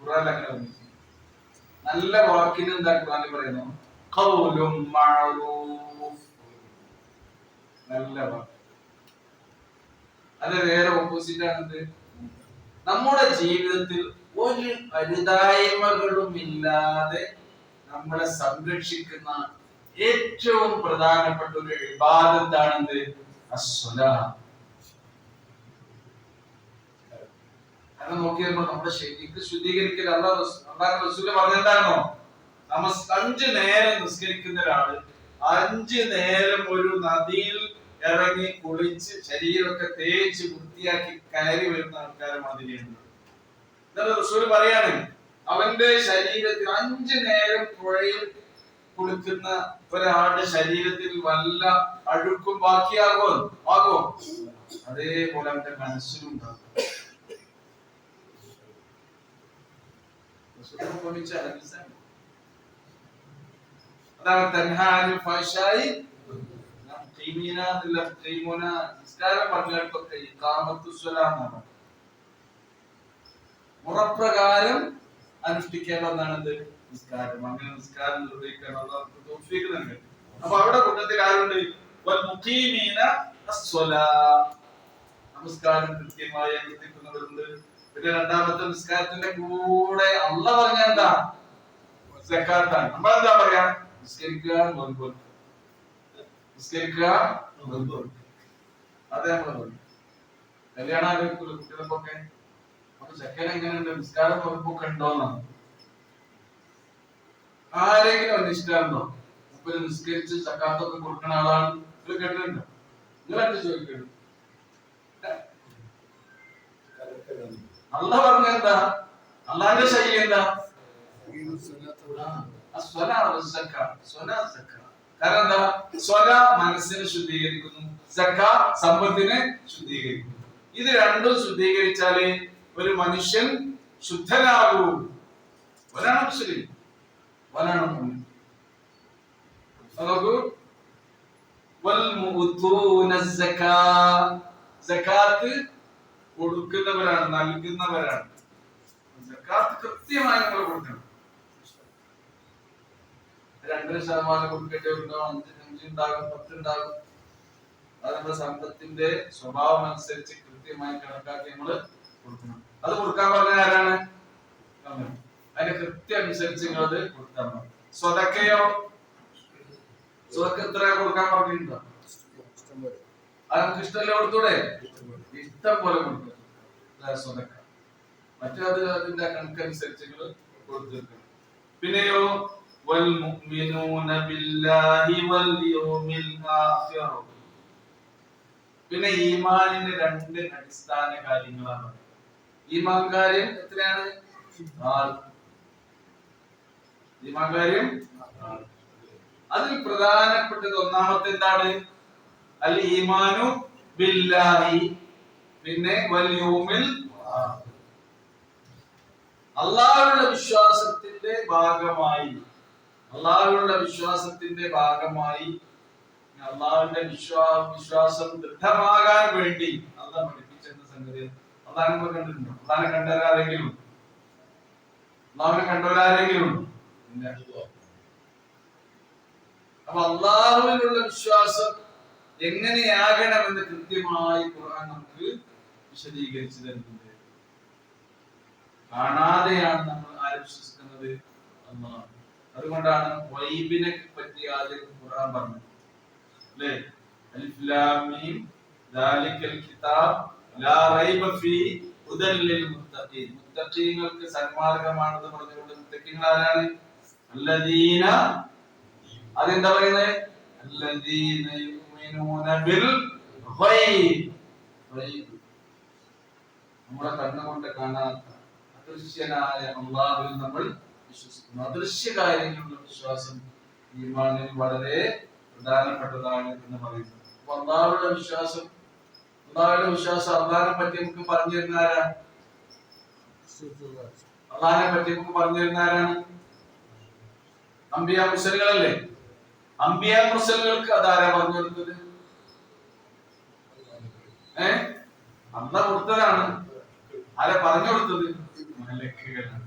ഖുർആനിൽ അങ്ങനെ പറഞ്ഞിട്ടുണ്ട്. നല്ല വാക്കിന് എന്താ ഖുർആനിൽ പറയുന്നു? ഖൗലുൻ മഅറൂഫ്, നല്ല വാക്ക്. അത് വേറെ ഓപ്പോസിറ്റ് ആണ്. നമ്മുടെ ജീവിതത്തിൽ ഒരു അരുതായ്മകളും ഇല്ലാതെ നമ്മളെ സംരക്ഷിക്കുന്ന ഏറ്റവും പ്രധാനപ്പെട്ട ഒരു ഇബാദത്താണെന്ത്? അസ്സലാത്ത്. കാരണം നോക്കിയപ്പോൾ നമ്മുടെ ശരീരത്തെ ശുദ്ധീകരിക്കൽ അല്ലാഹു റസൂൽ പറഞ്ഞെന്താണോ? 5 നേരം നിസ്കരിക്കുന്ന ഒരാള് 5 നേരം ഒരു നദിയിൽ ഇറങ്ങി കുളിച്ച് ശരീരമൊക്കെ തേച്ച് വൃത്തിയാക്കി കയറി വരുന്ന ആൾക്കാരെ മാതിരിയാണ്. എന്നിട്ട് റസൂൽ പറയാണ്, അവന്റെ ശരീരത്തിൽ 5 നേരം പുഴയിൽ കുളിക്കുന്ന ഒരാളുടെ ശരീരത്തിൽ വല്ല അഴുക്കും ബാക്കിയാകോ? അതേപോലെ അവന്റെ മനസ്സിലും ഉണ്ടാകും. അതാണ് തൻഹാനിൽ ഫഹ്ശായി നിസ്കാരം പറഞ്ഞിടത്തൊക്കെ ഇഖാമത്തു സ്വലാത്ത് എന്നാണ്. മുറപ്രകാരം അനുഷ്ഠിക്കേണ്ട ഒന്നാണെന്ത്? നിസ്കാരം. അങ്ങനെ നിസ്കാരം നിർവഹിക്കാൻ അല്ലാഹു തൗഫീഖ് നൽകട്ടെ. അപ്പൊ അവിടെ കൂട്ടത്തിൽ ആരുണ്ട്? വൽ മുഖീമീന അസ്സലാത്ത്, നമസ്കാരം കൃത്യമായി അനുഷ്ഠിക്കുന്നവരുണ്ട്. പിന്നെ രണ്ടാമത്തെ നിസ്കാരത്തിന്റെ കൂടെ അല്ലാഹു പറഞ്ഞ എന്താ? സക്കാത്താണ്. നമ്മൾ എന്താ പറയാ? നിസ്കരിക്കുക, നോമ്പ് നിസ്കരിക്കുക, അതെ നമ്മള് പറയും. കല്യാണം ആലോചിക്കുള്ളൂ കുട്ടികൾക്കൊക്കെ. അപ്പൊ ചെക്കൻ എങ്ങനെയുണ്ട്? നിസ്കാരം നോമ്പൊക്കെ ഉണ്ടോന്നാണ്. ആരെങ്കിലും അന്വേഷിക്കാറുണ്ടോ? ഇപ്പൊ നിസ്കരിച്ച് സക്കാത്തൊക്കെ കൊടുക്കുന്ന ആളാണ് ഇത് കേട്ടിട്ടുണ്ടോ? നിങ്ങളെന്ത് ചോദിക്കുന്നു? അല്ലാഹു പറഞ്ഞ എന്താ? അള്ളാന്റെ ശൈലി എന്താ? കാരണം എന്താ? സ്വല മനസ്സിനെ ശുദ്ധീകരിക്കുന്നു, സക്ക സമ്പത്തിനെ ശുദ്ധീകരിക്കുന്നു. ഇത് രണ്ടും ശുദ്ധീകരിച്ചാലേ ഒരു മനുഷ്യൻ ശുദ്ധനാകൂ. അവനാണ് മുസ്ലിം, അവനാണ് മുഅ്മിൻ. നോക്കൂ, സകാത്ത് കൊടുക്കുന്നവരാണ്, നൽകുന്നവരാണ്. സകാത്ത് കൃത്യമായി നമ്മൾ കൊടുക്കണം. 2% കൊടുക്കേണ്ടതുണ്ടാവും, 5 ഉണ്ടാകും, 10 ഉണ്ടാകും. അത് നമ്മുടെ സമ്പത്തിന്റെ സ്വഭാവം അനുസരിച്ച് കൃത്യമായി കണക്കാക്കി നമ്മൾ കൊടുക്കണം. അത് കൊടുക്കാൻ പറഞ്ഞ ആരാണ്? അതിന്റെ കൃത്യം അനുസരിച്ച് നിങ്ങൾ അത് കൊടുക്കാൻ പറഞ്ഞു. സ്വതക്കയോ, സ്വതക്ക എത്ര കൊടുക്കാൻ പറഞ്ഞിട്ടുണ്ടോ? അത് നമുക്ക് ഇഷ്ടമല്ലേ കൊടുത്തൂടെ? ഇഷ്ടം പോലെ കൊടുക്കുക സ്വതക്ക. മറ്റേത് അതിന്റെ കണക്കനുസരിച്ച് നിങ്ങൾ കൊടുത്തിരിക്കണം. പിന്നെയോ വൽമുഅ്മിനൂന ബില്ലാഹി വൽ യൗമിൽ ആഖിർ. പിന്നെ ഈമാനിന്റെ 2 അടിസ്ഥാന കാര്യങ്ങളാണ്. ഈമാൻ കാര്യം എത്രയാണ്? 4. ഈമാൻ കാര്യം 4. അതിൽ പ്രധാനപ്പെട്ടത് ഒന്നാമത്തെ എന്താണ്? അൽ ഈമാനു ബില്ലാഹി, പിന്നെ വൽ യൗമിൽ ആഖിർ. അല്ലാഹുവിലുള്ള വിശ്വാസത്തിന്റെ ഭാഗമായി, അല്ലാഹുവിലുള്ള വിശ്വാസത്തിന്റെ ഭാഗമായി അള്ളാഹുവിന്റെ വിശ്വാസം ദൃഢമാകാൻ വേണ്ടി അള്ളാഹ് പഠിപ്പിച്ചെന്ന സംഗതി അള്ളാഹിനെ നമ്മൾ കണ്ടിട്ടുണ്ടോ? അള്ളാഹിനെ കണ്ടവരാരെങ്കിലും? അള്ളാഹുവിനെ കണ്ടവരാരെങ്കിലും? അപ്പൊ അള്ളാഹുവിനുള്ള വിശ്വാസം എങ്ങനെയാകണമെന്ന് കൃത്യമായി ഖുർആൻ നമുക്ക് വിശദീകരിച്ചു തരുന്നുണ്ട്. കാണാതെയാണ് നമ്മൾ ആരെ വിശ്വസിക്കുന്നത്? അല്ലാഹ്. അതുകൊണ്ടാണ് വൈബിനെ പറ്റി ആദ്യം ഖുർആൻ പറഞ്ഞത്. അലിഫ് ലാം മീം ദാലികൽ കിതാബ് ലാ റൈബ ഫീ ഹുദൽ ലിൽ മുത്തഖീൻ. മുത്തഖീങ്ങൾക്ക് സന്മാർഗ്ഗമാണെന്ന് പറഞ്ഞുകൊണ്ട് മുത്തഖീങ്ങൾ ആരാണ്? അല്ലദീന, അതെന്താ പറയുന്നത്? അല്ലദീന യുമിനൂന ബിൽ ഗൈബ്. ഗൈബ് നമ്മളെ കണ്ണുകൊണ്ട് കാണാത്ത അദൃശ്യനായ അല്ലാഹുവിൽ നമ്മൾ വിശ്വസിക്കുന്നു. അദൃശ്യ കാര്യങ്ങളിലുള്ള വിശ്വാസം ഈമാനിൽ വളരെ പ്രധാനപ്പെട്ടതാണ് എന്ന് പറയുന്നത്. അപ്പൊ അള്ളാഹുവിന്റെ വിശ്വാസം, അള്ളാഹിനെ പറ്റി നമുക്ക് പറഞ്ഞു തരുന്ന ആരാണ്? അള്ളാഹിനെ പറ്റി നമുക്ക് പറഞ്ഞു തരുന്ന ആരാണ്? അംബിയാ മുർസലുകളല്ലേ? അംബിയാ മുർസലുകൾക്ക് അതാരാ പറഞ്ഞു കൊടുത്തത്? അള്ളാഹ് കൊടുത്തതാണ്. ആരാ പറഞ്ഞു കൊടുത്തത്? മലക്കുകളാണ്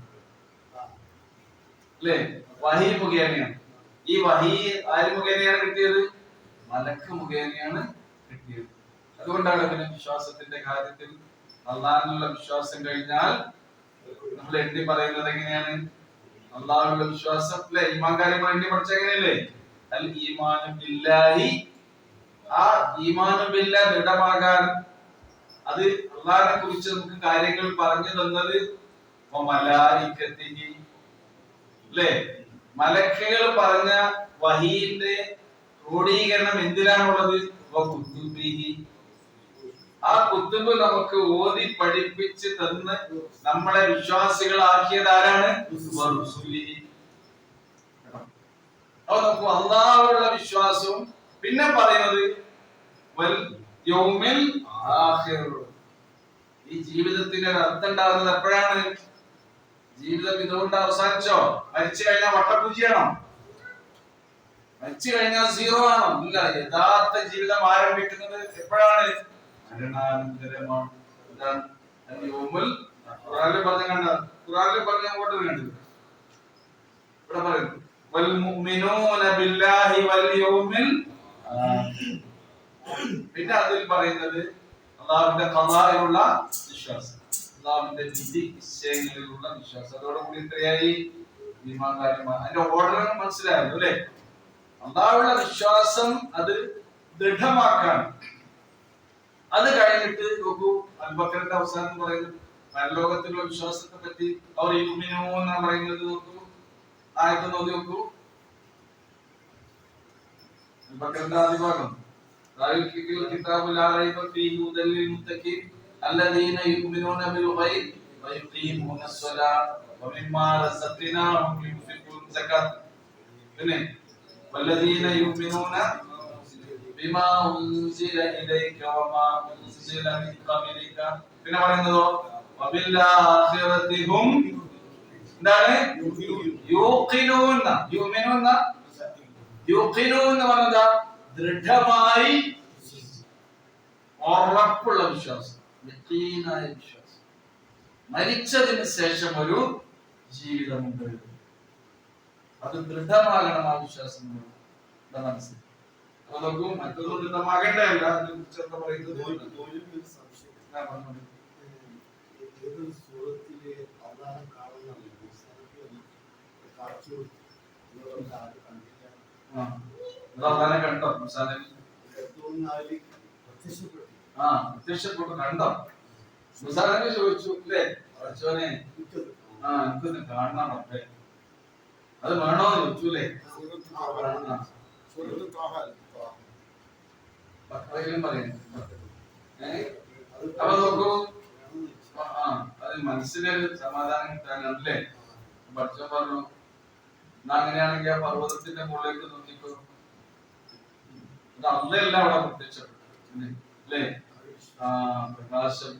അല്ലേ? വഹി മുഖേനയാണ്. ഈ വഹി ആര് മുഖേനയാണ് കിട്ടിയത്? മലക്ക് മുഖേനയാണ് കിട്ടിയത്. അതുകൊണ്ടാണ് പിന്നെ വിശ്വാസത്തിന്റെ കാര്യത്തിൽ അള്ളാഹിനുള്ള വിശ്വാസം കഴിഞ്ഞാൽ നമ്മൾ എണ്ണി പറയുന്നത് എങ്ങനെയാണ്? അള്ളാഹുവിനുള്ള വിശ്വാസം അല്ലെ? ഈമാൻ കാര്യങ്ങൾ എണ്ണി പഠിച്ച എങ്ങനെയല്ലേ? അൽ ഈമാനു ബില്ലാഹി. ആ ഈമാനു ബില്ലാഹ് ദൃഢമാകാൻ അത് അള്ളാഹിനെ കുറിച്ച് നമുക്ക് കാര്യങ്ങൾ പറഞ്ഞു തന്നത് മലായികത്തിഹി അല്ലേ? മലക്കുകൾ പറഞ്ഞ വഹീന്റെ ക്രോഡീകരണം എന്തിനാണുള്ളത്? ആ കുത്തുബ് നമുക്ക് ഓതി പഠിപ്പിച്ച് തന്ന് നമ്മളെ വിശ്വാസികളാക്കിയത് ആരാണ്? അപ്പൊ നമുക്ക് അല്ലാഹുവിലുള്ള വിശ്വാസവും പിന്നെ പറയുന്നത് വൽ യൗമിൽ ആഖിർ. ഈ ജീവിതത്തിന്റെ ഒരു അർത്ഥം ഉണ്ടാകുന്നത് എപ്പോഴാണ്? ജീവിതം ഇതുകൊണ്ട് അവസാനിച്ചോ? മരിച്ചു കഴിഞ്ഞാൽ വട്ടപൂജയാണോ? മരിച്ചു കഴിഞ്ഞാൽ 0 ആണോ? ഇല്ല. യഥാർത്ഥ ജീവിതം ആരംഭിക്കുന്നത് എപ്പോഴാണ്? മരണാനന്തരമാണ്. ഖുർആനിൽ പറഞ്ഞ കണ്ട, ഖുർആനിൽ പറഞ്ഞ അങ്ങോട്ട് വേണ്ടത് ഇവിടെ പറയുന്നു വൽ മുഅ്മിനൂന ബില്ലാഹി വൽ യൗമിൽ ആഖിർ. പിന്നെ അതിൽ പറയുന്നത് അല്ലാഹുവിന്റെ ഖദായിലുള്ള വിശ്വാസം, അല്ലാഹുവിന്റെ വിധി നിശ്ചയങ്ങളിലുള്ള വിശ്വാസം. അതോടുകൂടി ഇത്രയായി ഈമാൻ കാര്യമാണ്. അതിന്റെ ഓർഡർ മനസ്സിലായല്ലോ അല്ലേ? അല്ലാഹുവിലുള്ള വിശ്വാസം അത് ദൃഢമാക്കാൻ. അത് കഴിഞ്ഞിട്ട് നോക്കൂ, അൽബക്കറിന്റെ അവസാനം പറയുന്നത് പരലോകത്തിലുള്ള വിശ്വാസത്തെ പറ്റി അവർ യുമിനൂന പറയുന്നത് നോക്കൂ, ആയത്ത് നോക്കൂ. അൽബക്കറിന്റെ ആദ്യ ഭാഗം കിതാബു ലാ റൈബ ഫീഹി ഹുദൽ ലിൽ മുത്തഖീൻ അല്ലദീന യുമിനൂന ബിൽ ഗൈബ് വയുഖീമൂന സ്വലാത്ത വമിമ്മാ റസഖ്നാഹും യുൻഫിഖൂൻ സകാത്ത്. പിന്നെ വല്ലദീന യുമിനൂന ബിമാ ഉൻസില ഇലൈക വമാ പിന്നെ പറയുന്നതോ വബിൽ-ആഖിറതി ഹും എന്താണ് യൂഖിനൂന യുമിനൂന യൂഖിനൂന എന്ന് പറഞ്ഞാ ദൃഢമായി ഉറപ്പുള്ള വിശ്വാസം, യഖീനായ വിശ്വാസം. മരിച്ചതിന് ശേഷം ഒരു ജീവിതമുണ്ട്, അത് ദൃഢമാകണം. ആ വിശ്വാസം മനസ്സിൽ അപ്പൊ നോക്കൂ, മറ്റൊന്നും ദൃഢമാകേണ്ടതല്ല. അതിനെക്കുറിച്ചൊക്കെ പറയുന്നത് കണ്ടോ? പ്രത്യക്ഷപ്പെട്ടു കണ്ടോ? മുസാനബി ചോദിച്ചു അല്ലേ, പഠിച്ചോനെ എനിക്കൊന്ന് കാണണം റബ്ബേ, അത് വേണോന്ന് ചോദിച്ചു അല്ലേ. അപ്പൊ നോക്കൂ, അത് മനസ്സിനൊരു സമാധാനം കിട്ടാനല്ലേ. പഠിച്ചോ പറഞ്ഞു, എന്നാ അങ്ങനെയാണെങ്കിൽ ആ പർവ്വതത്തിന്റെ മുകളിലേക്ക് നോക്കിക്കോ, അത് അന്നല്ല അവിടെ പ്രത്യക്ഷപ്പെട്ടു അല്ലേ. പ്രകാശം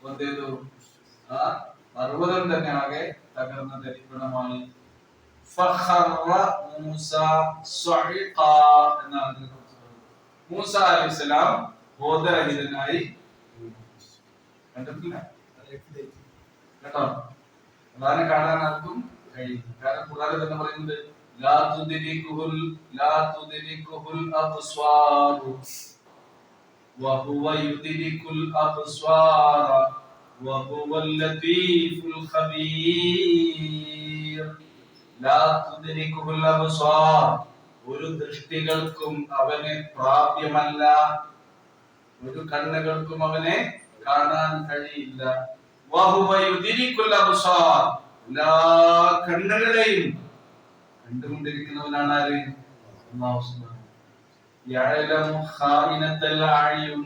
വന്നേതു, ആ പർവ്വതം തന്നെ ആകെ തകർന്ന തരിപ്പണമായി. മൂസ അലൈഹിസ്സലാം ബോധരഹിതനായി. കണ്ടിട്ടില്ല കേട്ടോ, അതാണ് കാണാൻ ആർക്കും കഴിയും. കാരണം ഖുർആനിൽ തന്നെ പറയുന്നത് ലാ തുദ്രികുഹുൽ അബ്സ്വാറു വഹുവ യുദ്രികുൽ അബ്സ്വാറ വഹുവൽ ലതീഫുൽ ഖബീർ. ലാ തുദ്രികുഹുൽ അബ്സ്വാർ, ഒരു ദൃഷ്ടികൾക്കും അവനെ പ്രാപ്യമല്ല, ഒരു കണ്ണുകൾക്കും അവനെ കാണാൻ കഴിയില്ല. വഹുവ യുദ്രികുൽ അബ്സ്വാർ, എല്ലാ കണ്ണുകളെയും കണ്ടുകൊണ്ടിരിക്കുന്നവനാണ് ആര്? അല്ലാഹു സുബ്ഹാനഹു. യഅലമു ഖായിനത്തൽ അയുൻ,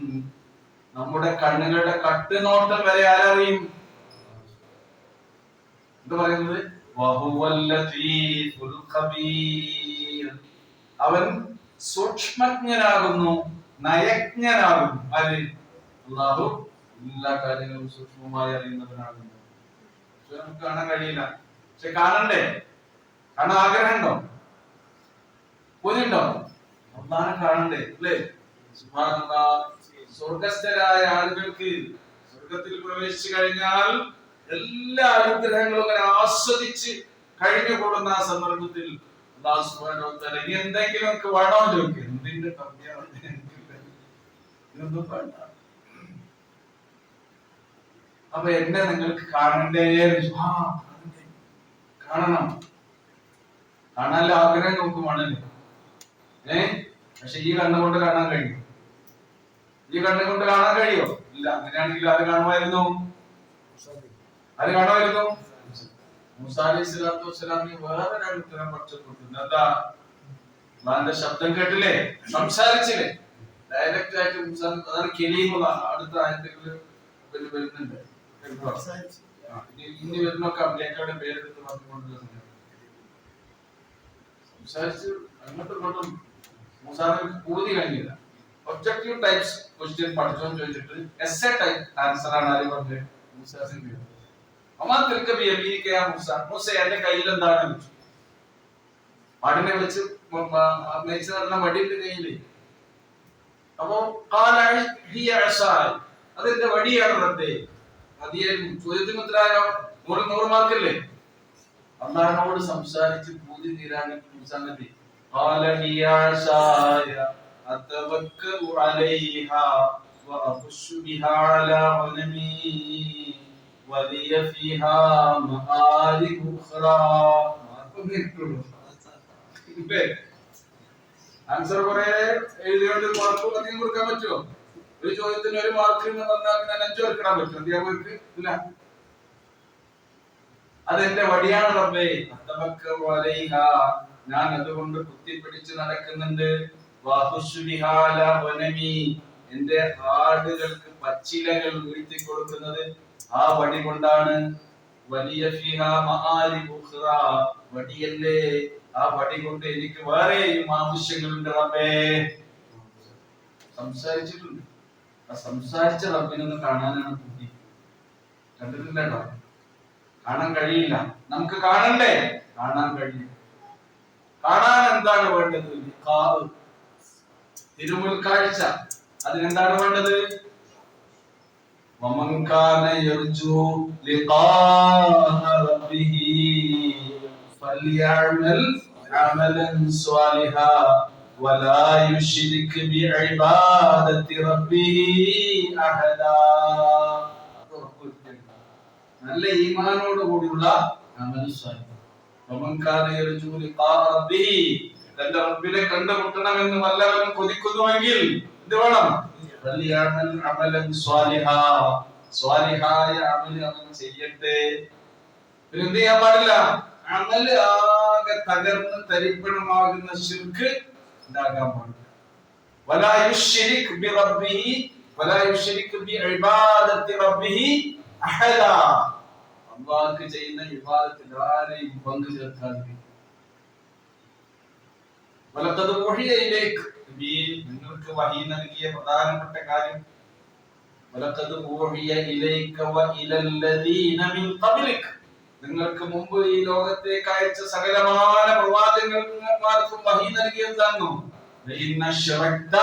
നമ്മുടെ കണ്ണുകളുടെ കട്ടുനോട്ടം വരെ ആരറിയും? എന്താ പറയുന്നത്? വഹുവൽ ലതീഫുൽ ഖബീർ, അവൻ സൂക്ഷ്മജ്ഞനാകുന്നു, നയജ്ഞനാകുന്നു. ആര്? അല്ലാഹു എല്ലാ കാര്യങ്ങളും സൂക്ഷ്മമായി അറിയുന്നവനാകുന്നു. നമുക്ക് കാണാൻ കഴിയില്ല, പക്ഷെ കാണണ്ടേ? കാണാൻ ആഗ്രഹമുണ്ടോ? പൂതിയുണ്ടോ? അല്ലാഹുവിനെ കാണണ്ടേ അല്ലേ? സുബ്ഹാനല്ലാഹ്. സ്വർഗസ്ഥരായ ആളുകൾക്ക് സ്വർഗത്തിൽ പ്രവേശിച്ചു കഴിഞ്ഞാൽ എല്ലാ അനുഗ്രഹങ്ങളും അങ്ങനെ ആസ്വദിച്ച് കഴിഞ്ഞുകൂടുന്ന ആ സന്ദർഭത്തിൽ അല്ലാഹു സുബ്ഹാനഹു വ തആല എന്തെങ്കിലും ഒക്കെ വേണോ ചോദിക്കും. എന്തിന്റെ കമ്മിയാണ് ഇതൊന്നും വേണ്ട. അപ്പൊ എന്നെ നിങ്ങൾക്ക് കാണണ്ടേ? കാണണം, കാണാനുള്ള ആഗ്രഹം നോക്കുവാണല്ലോ. പക്ഷെ ഈ കണ്ണുകൊണ്ട് കാണാൻ കഴിയും? ഈ കണ്ണുകൊണ്ട് കാണാൻ കഴിയോ? ഇല്ല. അങ്ങനെയാണെങ്കിൽ ആര് കാണുമായിരുന്നു? ആര് കാണുമായിരുന്നു? മൂസാ അലൈഹി സ്വലാത്തു വസ്സലാമിന് വേറെ രണ്ട് ഉത്തരം പഠിച്ചിട്ടുണ്ട്. എന്താ? അല്ലാഹുവിന്റെ ശബ്ദം കേട്ടില്ലേ, സംസാരിച്ചില്ലേ, ഡയറക്റ്റ് ആയിട്ട് മൂസാ. അതാണ് കലീമുള്ള. അടുത്ത ആയത്തിൽ വരുന്നുണ്ട്. ഇനി വരുന്നൊക്കെ അമ്പിയാക്കളുടെ പേരെടുത്ത് പറഞ്ഞുകൊണ്ടുള്ള സംസാരിച്ച് അങ്ങോട്ടും ഇങ്ങോട്ടും മൂസാനബിക്ക് പൂതി കഴിഞ്ഞില്ല. ഒബ്ജക്റ്റീവ് ടൈപ്സ് ക്വസ്റ്റ്യൻ പഠിച്ചോന്ന് ചോദിച്ചിട്ട് എസ്സേ ടൈപ്പ് ആൻസർ ആണ് ആര് പറഞ്ഞത്? മൂസാസിന്റെ. മൂസ, മൂസ എന്റെ കയ്യിൽ എന്താണ് ചോദിച്ചു. ആടിനെ വിളിച്ച് മേടിച്ചു നടന്ന വടിയുടെ കയ്യില്. അപ്പോ അതെന്റെ വടിയാണ് റബ്ബേ. ചോദ്യത്തിന് ഉത്തരായോ? 100 മാർക്കല്ലേ? അല്ലാഹുവോട് സംസാരിച്ച് പൂതി തീരാൻ മൂസ നബി അതവക്കഉ അലൈഹാ വഅഖുശു ബിഹാ അലാ ഗനമി വലിയ ഫീഹാ മആരിബ് ഉഖ്റാ. ആൻസർ കുറെ എഴുതിയോണ്ട് മാർക്ക് അധികം കൊടുക്കാൻ പറ്റുമോ? ഒരു ചോദ്യത്തിന് 1 മാർക്ക് എന്ന് പറഞ്ഞാൽ പിന്നെ 5 കൊടുക്കാൻ പറ്റുമോ അധ്യാപകർക്ക്? ഇല്ല. അതെന്റെ വടിയാണ് റബ്ബേ. അതവക്കഉ അലൈഹാ, ഞാൻ അതുകൊണ്ട് കുത്തിപ്പിടിച്ച് നടക്കുന്നുണ്ട്. വഅഖുശു ബിഹാ അലാ ഗനമി, എന്റെ ആടുകൾക്ക് പച്ചിലകൾ വീഴ്ത്തി കൊടുക്കുന്നത് ആ വടി കൊണ്ടാണ്. വലിയ ഫിഹാ മആരിബ് ഉഖ്റാ, വടിയല്ലേ, ആ വടി കൊണ്ട് എനിക്ക് വേറെയും ആവശ്യങ്ങളുണ്ട് റബ്ബേ. സംസാരിച്ചിട്ടുണ്ട്. ആ സംസാരിച്ച റബ്ബിനൊന്ന് കാണാനാണ് ബുദ്ധി. കണ്ടിട്ടില്ലട്ടോ, കാണാൻ കഴിയില്ല. നമുക്ക് കാണണ്ടേ? കാണാൻ കഴിയും. കാണാൻ എന്താണ് വേണ്ടത്? തിരുമുൽ കാഴ്ച. അതിനെന്താണ് വേണ്ടത്? ومن كان يرجو لقاء ربه فليعمل عملا صالحا ولا يشرك بعبادة ربه أحدا. നല്ല ഈമാനോട് കൂടിയുള്ള അമൽ സാലിഹ്. ومن كان يرجو لقاء ربه, തന്റെ റബ്ബിനെ കണ്ടുമുട്ടണമെന്ന് വല്ലവനും കൊതിക്കുന്നുവെങ്കിൽ എന്ത് വേണം? ഫലിയഅമൽ അമലൻ സ്വാലിഹാ, സ്വാലിഹായ അമൽ അവൻ ചെയ്യട്ടെ. പിന്നെ എന്ത് ചെയ്യാൻ പാടില്ല? അമൽ ആകെ തകർന്ന് തരിപ്പണമാകുന്ന ശിർക്ക് ഉണ്ടാകാൻ പാടില്ല. വലാ യുശ്രിക് ബിറബ്ബിഹി വലാ യുശ്രിക് ബിഇബാദത്തി റബ്ബിഹി അഹദാ, അല്ലാഹുക്ക് ചെയ്യുന്ന ഇബാദത്തിൽ ആരെയും പങ്കു ചേർക്കാതിരിക്കുക. വലഖദ് വഹിയ ഇലൈക, നിങ്ങൾക്ക് വഹി നൽകിയ പ്രധാനപ്പെട്ട കാര്യം വലഖദ് വഹിയ ഇലൈക വഇലല്ലദീന മിൻ ഖബ്ലിക, നിങ്ങൾക്ക് മുമ്പ് ഈ ലോകത്തേക്ക് അയച്ച സകലമാന പ്രവാചകന്മാർക്കും വഹി നൽകിയതാണോ? ലഇന്ന ശറക്ത,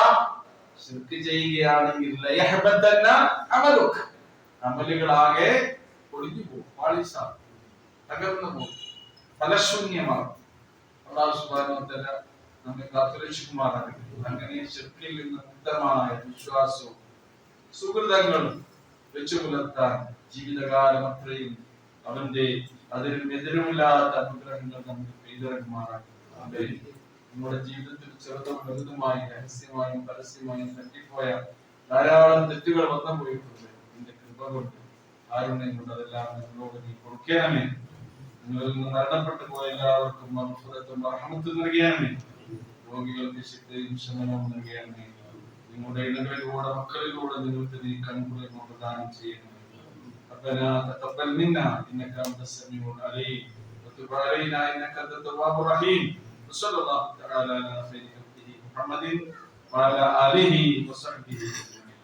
ശിർക്ക് ചെയ്യുകയാണെങ്കിൽ ലയഹബതന അമലുക, അമലുകളാകെ ഒളിഞ്ഞു പോകും, പാളിസാകും, തകർന്നു പോകും, ഫലശൂന്യമാകും. അല്ലാഹു സുബ്ഹാനഹു വ തആല നമ്മെ കാത്തുരക്ഷിക്കുമാറാകട്ടെ. അങ്ങനെ ശിർക്കിൽ നിന്ന് മുക്തമായ വിശ്വാസവും സുഹൃതങ്ങളും വെച്ചു പുലർത്താൻ ജീവിതകാലം അത്രയും അവന്റെ അതിനും എതിരുമില്ലാത്ത അനുഗ്രഹങ്ങൾ നമുക്ക് പെയ്തിറങ്ങുമാറാകട്ടെ. നമ്മുടെ ജീവിതത്തിൽ ചെറുതും വലുതുമായി രഹസ്യമായും പരസ്യമായും തട്ടിപ്പോയ ധാരാളം തെറ്റുകൾ വന്നു പോയിട്ടുണ്ട്. നിന്റെ കൃപ കൊണ്ട് കാരുണ്യം കൊണ്ട് അതെല്ലാം നിങ്ങളോട് നീ കൊടുക്കണമേ. നിങ്ങളിൽ നിന്ന് മരണപ്പെട്ടു പോയ എല്ലാവർക്കും മഗ്ഫിറത്തും റഹ്മത്തും നൽകണമേ. രോഗികൾക്ക് ശിഫയും ശമനവും നൽകണമേ. നിങ്ങളുടെ ഇടങ്ങളിലൂടെ മക്കളിലൂടെ നിങ്ങൾക്ക് നീ കൺകുളിർമ പ്രദാനം ചെയ്യണമേ. ربنا تقبل منا انك انت السميع العليم وتب علينا انك انت التواب الرحيم وصلى الله تعالى على خير خلقه محمد وعلى اله وصحبه اجمعين.